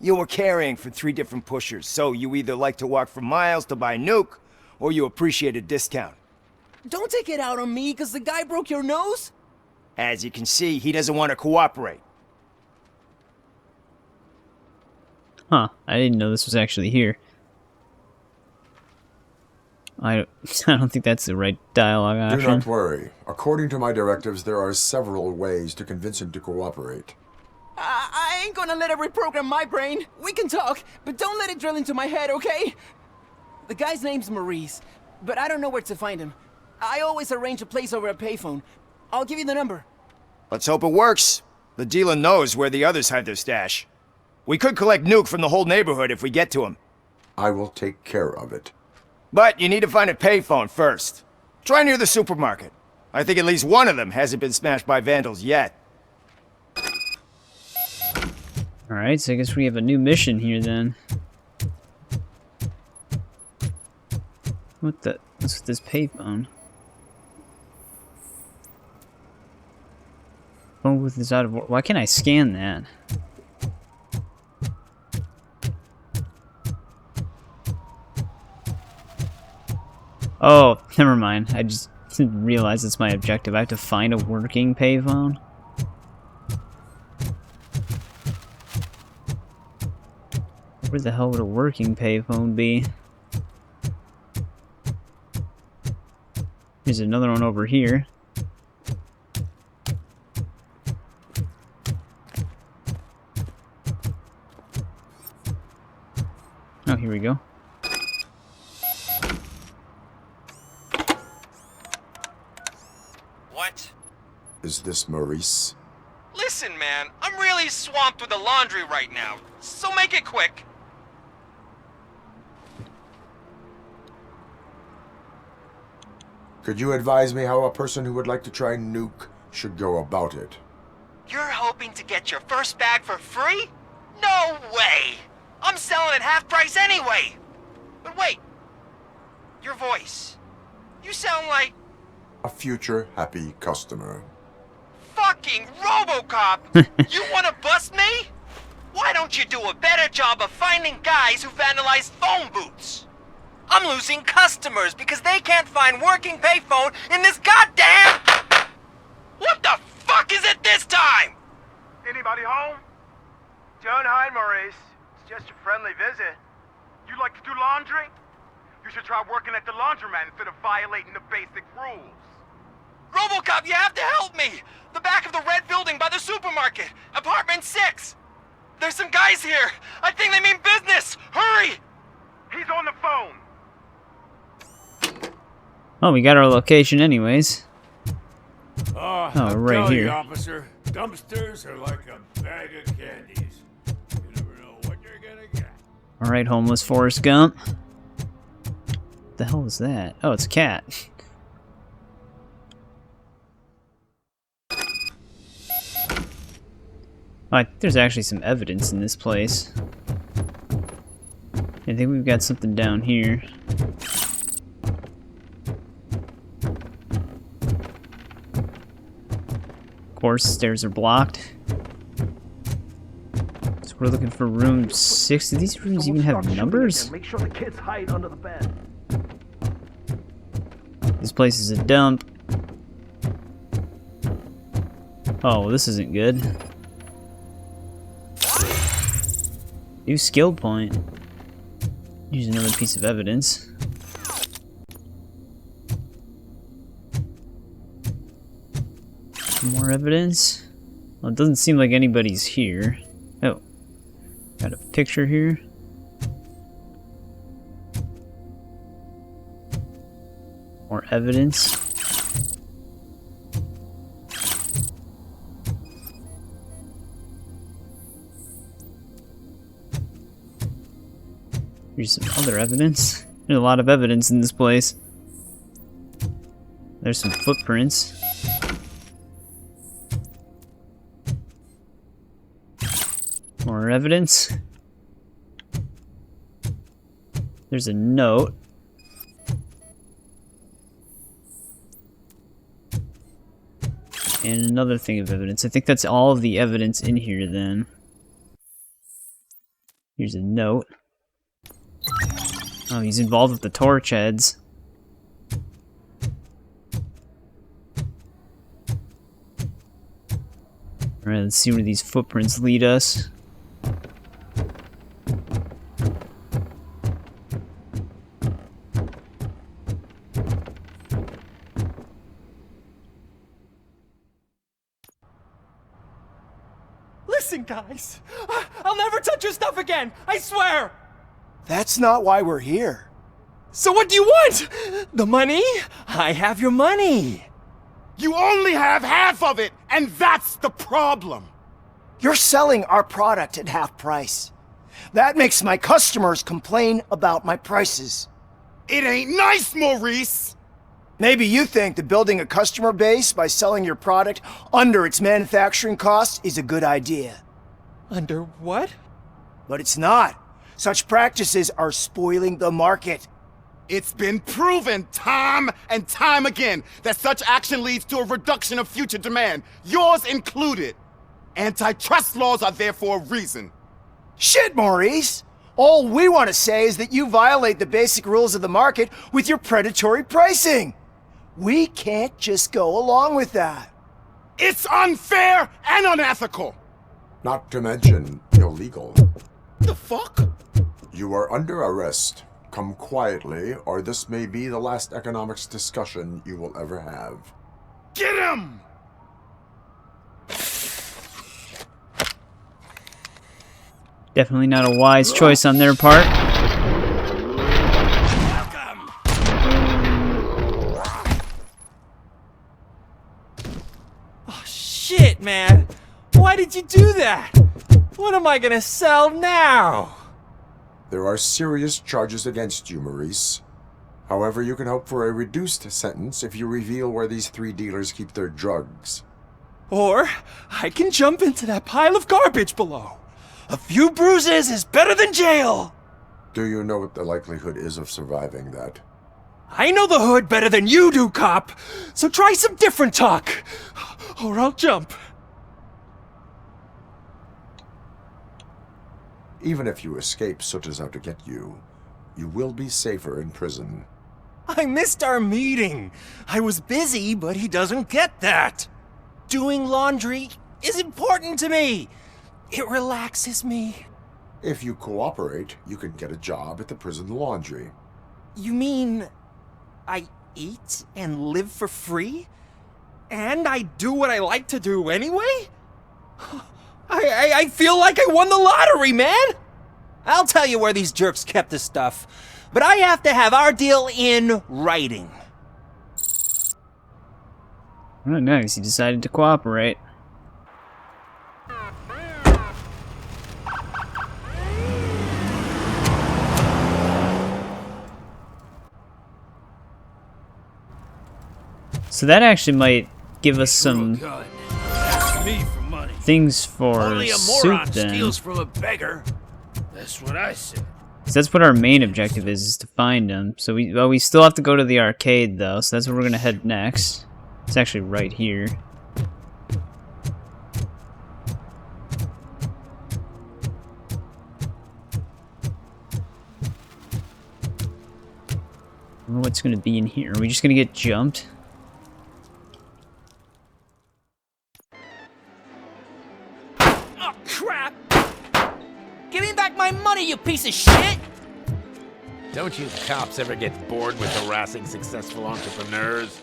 You were carrying for 3 different pushers, so you either like to walk for miles to buy nuke, or you appreciate a discount. Don't take it out on me because the guy broke your nose. As you can see, he doesn't want to cooperate. Huh, I didn't know this was actually here. I don't think that's the right dialogue option. Do not worry. According to my directives, there are several ways to convince him to cooperate. I ain't gonna let it reprogram my brain. We can talk, but don't let it drill into my head, okay? The guy's name's Maurice, but I don't know where to find him. I always arrange a place over a payphone. I'll give you the number. Let's hope it works. The dealer knows where the others hide their stash. We could collect nuke from the whole neighborhood if we get to him. I will take care of it. But you need to find a payphone first. Try near the supermarket. I think at least one of them hasn't been smashed by vandals yet. Alright, so I guess we have a new mission here then. What's with this payphone? Phone booth is out of order. Why can't I scan that? Oh, never mind. I just didn't realize it's my objective. I have to find a working payphone. Where the hell would a working payphone be? There's another one over here. Oh, here we go. What? Is this Maurice? Listen, man, I'm really swamped with the laundry right now, so make it quick. Could you advise me how a person who would like to try nuke should go about it? You're hoping to get your first bag for free? No way! I'm selling at half price anyway! But wait, your voice. You sound like... A future happy customer. Fucking RoboCop! You wanna bust me? Why don't you do a better job of finding guys who vandalize phone booths? I'm losing customers because they can't find working payphone in this goddamn... What the fuck is it this time? Anybody home? Don't hide, Maurice. It's just a friendly visit. You like to do laundry? You should try working at the laundromat instead of violating the basic rules. RoboCop, you have to help me! The back of the red building by the supermarket, apartment 6. There's some guys here. I think they mean business. Hurry! He's on the phone. Oh, we got our location anyways. Oh, right here. officer, dumpsters are like a bag of candies. You never know what you're gonna get. Alright, homeless Forrest Gump. What the hell is that? Oh, it's a cat. There's actually some evidence in this place. I think we've got something down here. course, stairs are blocked. So we're looking for room 6. Do these rooms even have numbers? Make sure the kids hide under the bed. This place is a dump. Oh, well, this isn't good. New skill point. Use another piece of evidence. More evidence? Well, it doesn't seem like anybody's here. Oh. Got a picture here. More evidence. Here's some other evidence. There's a lot of evidence in this place. There's some footprints. More evidence. There's a note. And another thing of evidence. I think that's all of the evidence in here then. Here's a note. Oh, he's involved with the torch heads. Alright, let's see where these footprints lead us. Listen, guys. I'll never touch your stuff again. I swear. That's not why we're here. So what do you want? The money? I have your money. You only have half of it, and that's the problem. You're selling our product at half price. That makes my customers complain about my prices. It ain't nice, Maurice! Maybe you think that building a customer base by selling your product under its manufacturing cost is a good idea. Under what? But it's not. Such practices are spoiling the market. It's been proven time and time again that such action leads to a reduction of future demand, yours included. Antitrust laws are there for a reason. Shit, Maurice! All we want to say is that you violate the basic rules of the market with your predatory pricing. We can't just go along with that. It's unfair and unethical! Not to mention illegal. The fuck? You are under arrest. Come quietly, or this may be the last economics discussion you will ever have. Get him! Definitely not a wise choice on their part. Oh, shit, man. Why did you do that? What am I gonna sell now? There are serious charges against you, Maurice. However, you can hope for a reduced sentence if you reveal where these 3 dealers keep their drugs. Or I can jump into that pile of garbage below. A few bruises is better than jail. Do you know what the likelihood is of surviving that? I know the hood better than you do, cop. So try some different talk, or I'll jump. Even if you escape Soot is out to get you, you will be safer in prison. I missed our meeting. I was busy, but he doesn't get that. Doing laundry is important to me. It relaxes me. If you cooperate, you can get a job at the prison laundry. You mean I eat and live for free? And I do what I like to do anyway? I feel like I won the lottery, man! I'll tell you where these jerks kept the stuff, but I have to have our deal in writing. Oh, nice. He decided to cooperate. So that actually might give us some things for Only a Soot moron then. steals from a beggar. That's what I said. So that's what our main objective is to find him. So we still have to go to the arcade though, so that's where we're gonna head next. It's actually right here. wonder what's gonna be in here. Are we just gonna get jumped? Oh, crap! Give me back my money, you piece of shit! Don't you cops ever get bored with harassing successful entrepreneurs?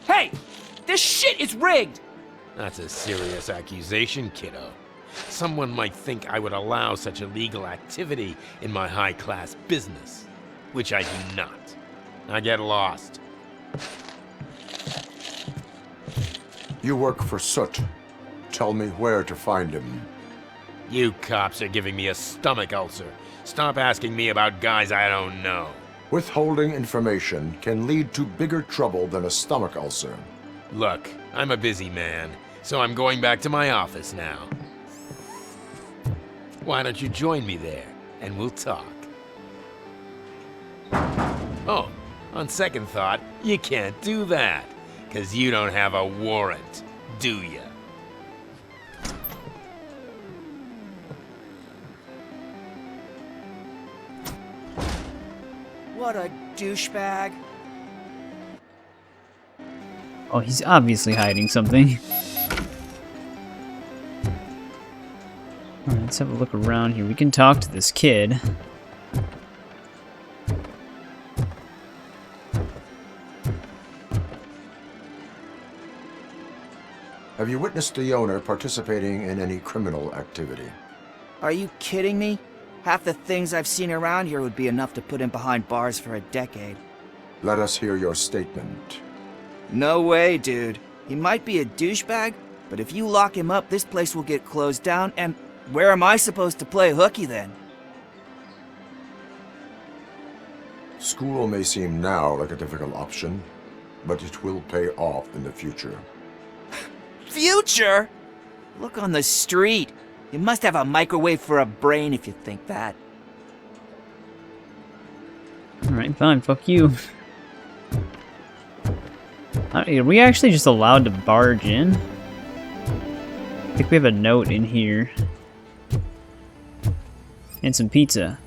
Hey! This shit is rigged! That's a serious accusation, kiddo. Someone might think I would allow such illegal activity in my high-class business, which I do not. Now get lost. You work for Soot. Tell me where to find him. You cops are giving me a stomach ulcer. Stop asking me about guys I don't know. Withholding information can lead to bigger trouble than a stomach ulcer. Look, I'm a busy man, so I'm going back to my office now. Why don't you join me there, and we'll talk. Oh, on second thought, you can't do that, 'cause you don't have a warrant, do ya? What a douchebag. Oh, he's obviously hiding something. Alright, let's have a look around here. We can talk to this kid. Have you witnessed the owner participating in any criminal activity? Are you kidding me? Half the things I've seen around here would be enough to put him behind bars for a decade. Let us hear your statement. No way, dude. He might be a douchebag, but if you lock him up, this place will get closed down, and where am I supposed to play hooky then? School may seem now like a difficult option, but it will pay off in the future. Future? Look on the street. You must have a microwave for a brain if you think that. Alright, fine, fuck you. Are we actually just allowed to barge in? I think we have a note in here. And some pizza.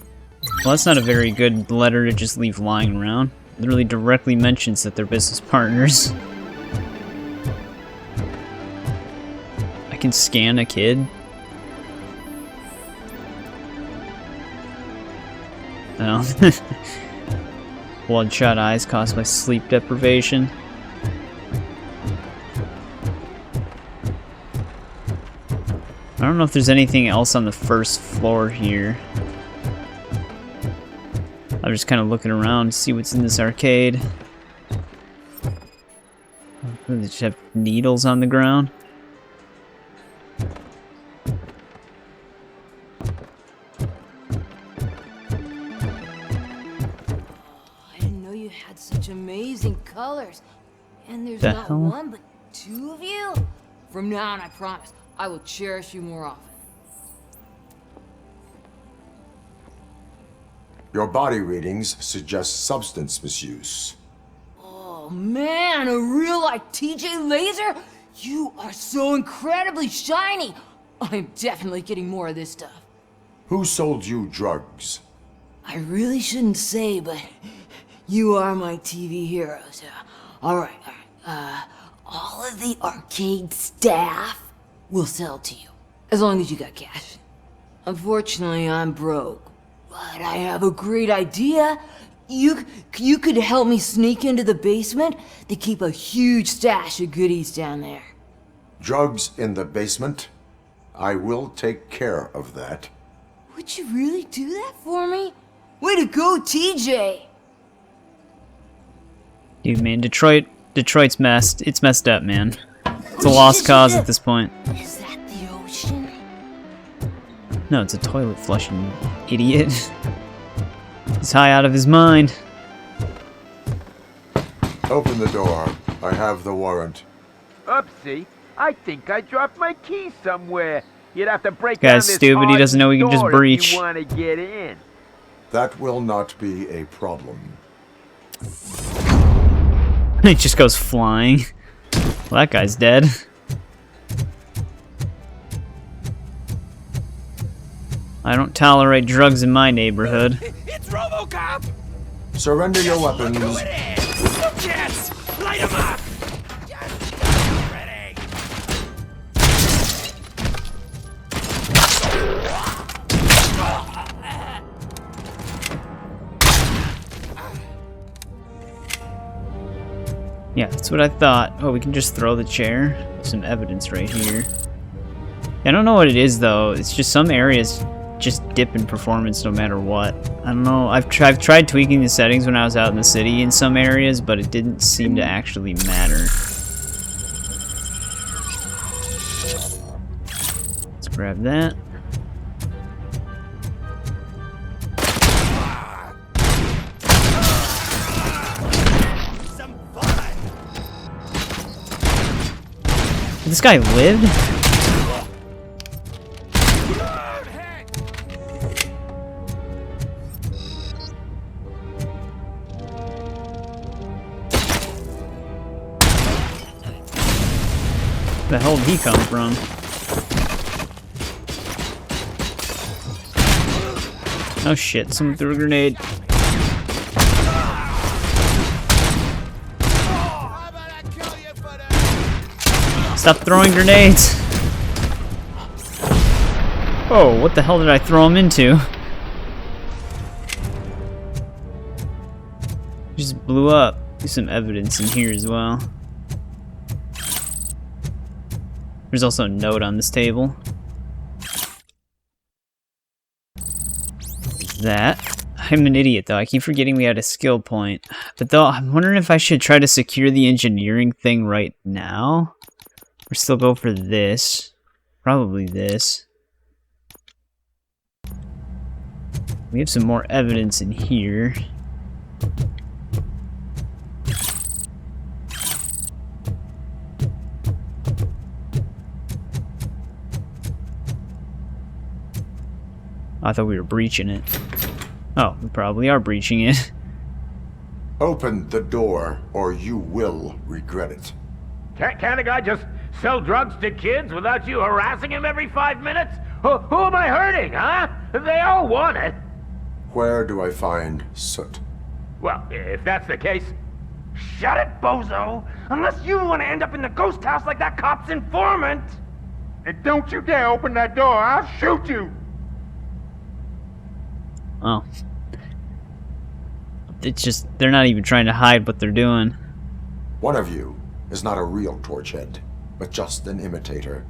Well, that's not a very good letter to just leave lying around. It literally directly mentions that they're business partners. I can scan a kid. Oh. Bloodshot eyes caused by sleep deprivation. I don't know if there's anything else on the first floor here. I'm just kind of looking around to see what's in this arcade. They just have needles on the ground. I didn't know you had such amazing colors. And there's The not hell? one, but two of you? From now on, I promise, I will cherish you more often. Your body readings suggest substance misuse. Oh man, a real-life TJ Laser? You are so incredibly shiny! I'm definitely getting more of this stuff. Who sold you drugs? I really shouldn't say, but you are my TV heroes. Alright. All of the arcade staff will sell to you, as long as you got cash. Unfortunately, I'm broke, but I have a great idea. You could help me sneak into the basement. They keep a huge stash of goodies down there. Drugs in the basement? I will take care of that. Would you really do that for me? Way to go, TJ! Dude, man, Detroit's messed. It's messed up, man. It's a lost cause at this point. Is that the ocean? No, it's a toilet flushing, idiot. He's high out of his mind. Open the door. I have the warrant. Oopsie. I think I dropped my key somewhere. You'd have to break Guy's down this stupid, he doesn't know he can just hardened door breach. if you want to get in. That will not be a problem. He just goes flying. Well, that guy's dead. I don't tolerate drugs in my neighborhood. It's RoboCop! Surrender your weapons. Who it is? Some jets! Light 'em up! Ready! Yeah, that's what I thought. Oh, we can just throw the chair. Some evidence right here. I don't know what it is though. It's just some areas just dip in performance no matter what. I don't know. I've tried tweaking the settings when I was out in the city in some areas, but it didn't seem to actually matter. Let's grab that. Did this guy lived? Where the hell did he come from? Oh shit, someone threw a grenade. Stop throwing grenades! Oh, what the hell did I throw him into? Just blew up. There's some evidence in here as well. There's also a note on this table. That. I'm an idiot though. I keep forgetting we had a skill point. But though, I'm wondering if I should try to secure the engineering thing right now. Or still go for this. Probably this. We have some more evidence in here. I thought we were breaching it. Oh, we probably are breaching it. Open the door, or you will regret it. Can't a guy just sell drugs to kids without you harassing him every 5 minutes? Who am I hurting, huh? They all want it. Where do I find Soot? Well, if that's the case, shut it, bozo! Unless you want to end up in the ghost house like that cop's informant! And don't you dare open that door, I'll shoot you! Oh. It's just, they're not even trying to hide what they're doing. One of you is not a real Torchhead, but just an imitator.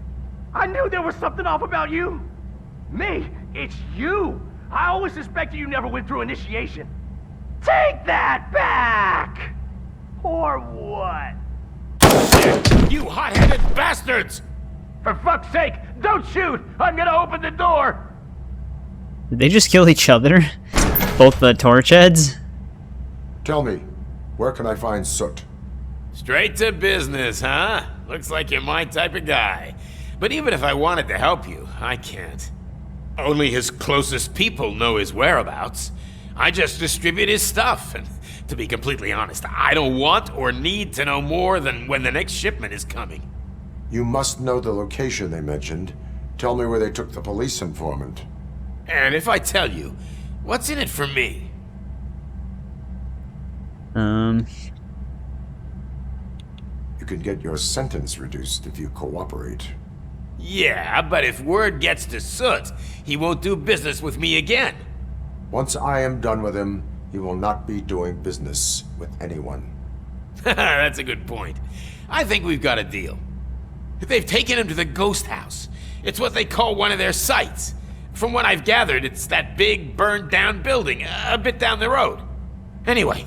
I knew there was something off about you! Me? It's you! I always suspected you never went through initiation. Take that back! Or what? You hot-headed bastards! For fuck's sake, don't shoot! I'm gonna open the door! Did they just kill each other? Both the Torchheads? Tell me, where can I find Soot? Straight to business, huh? Looks like you're my type of guy. But even if I wanted to help you, I can't. Only his closest people know his whereabouts. I just distribute his stuff, and to be completely honest, I don't want or need to know more than when the next shipment is coming. You must know the location they mentioned. Tell me where they took the police informant. And if I tell you, what's in it for me? You can get your sentence reduced if you cooperate. Yeah, but if word gets to Soot, he won't do business with me again. Once I am done with him, he will not be doing business with anyone. That's a good point. I think we've got a deal. They've taken him to the ghost house. It's what they call one of their sites. From what I've gathered, it's that big, burned-down building, a bit down the road. Anyway,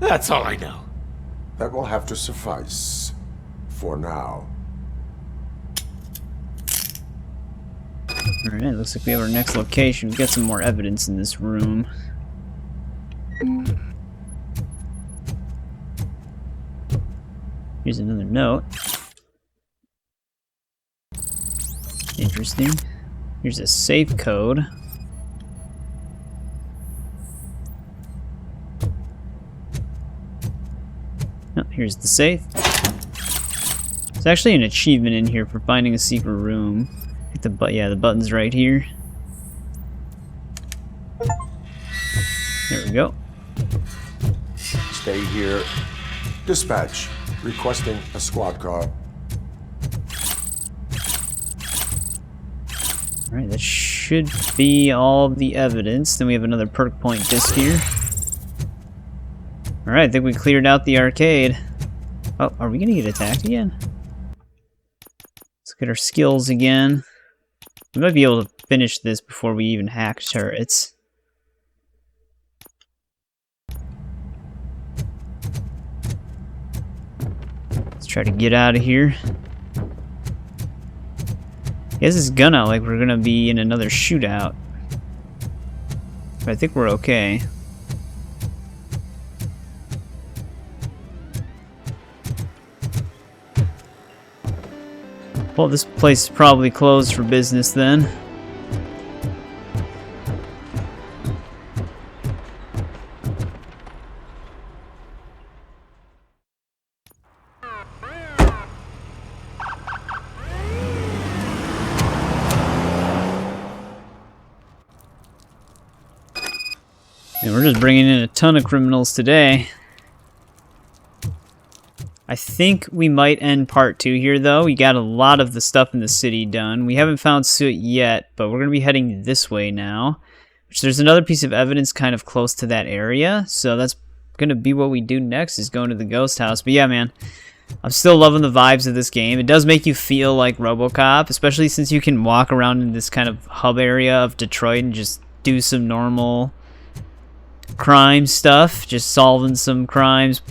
that's all I know. That will have to suffice. For now. Alright, looks like we have our next location. We've got some more evidence in this room. Here's another note. Interesting. Here's a safe code. Oh, here's the safe. There's actually an achievement in here for finding a secret room. Hit the the button's right here. we go. Stay here. Dispatch. Requesting a squad car. Alright, that should be all the evidence. Then we have another perk point disc here. Alright, I think we cleared out the arcade. Oh, are we gonna get attacked again? Let's look at our skills again. We might be able to finish this before we even hack turrets. Let's try to get out of here. He has his gun out like we're gonna be in another shootout. But I think we're okay. Well, this place is probably closed for business then. And we're just bringing in a ton of criminals today. I think we might end part 2 here, though. We got a lot of the stuff in the city done. We haven't found Soot yet, but we're going to be heading this way now. Which there's another piece of evidence kind of close to that area, so that's going to be what we do next, is going to the ghost house. But yeah, man, I'm still loving the vibes of this game. It does make you feel like RoboCop, especially since you can walk around in this kind of hub area of Detroit and just do some normal crime stuff, just solving some crimes,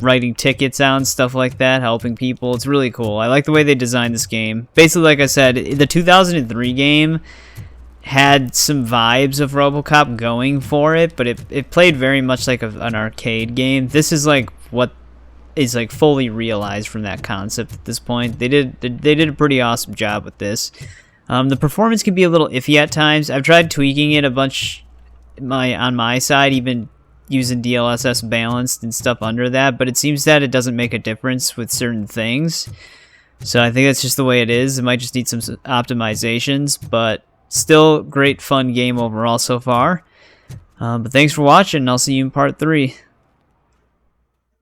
writing tickets out and stuff like that, helping people. It's really cool. I like the way they designed this game. Basically, like I said, the 2003 game had some vibes of RoboCop going for it, but it played very much like an arcade game. This is like what is like fully realized from that concept at this point. They did a pretty awesome job with this. The performance can be a little iffy at times. I've tried tweaking it a bunch on my side, even using DLSS balanced and stuff under that, but it seems that it doesn't make a difference with certain things. So I think that's just the way it is. It might just need some optimizations, but still great fun game overall so far. But thanks for watching, and I'll see you in part 3.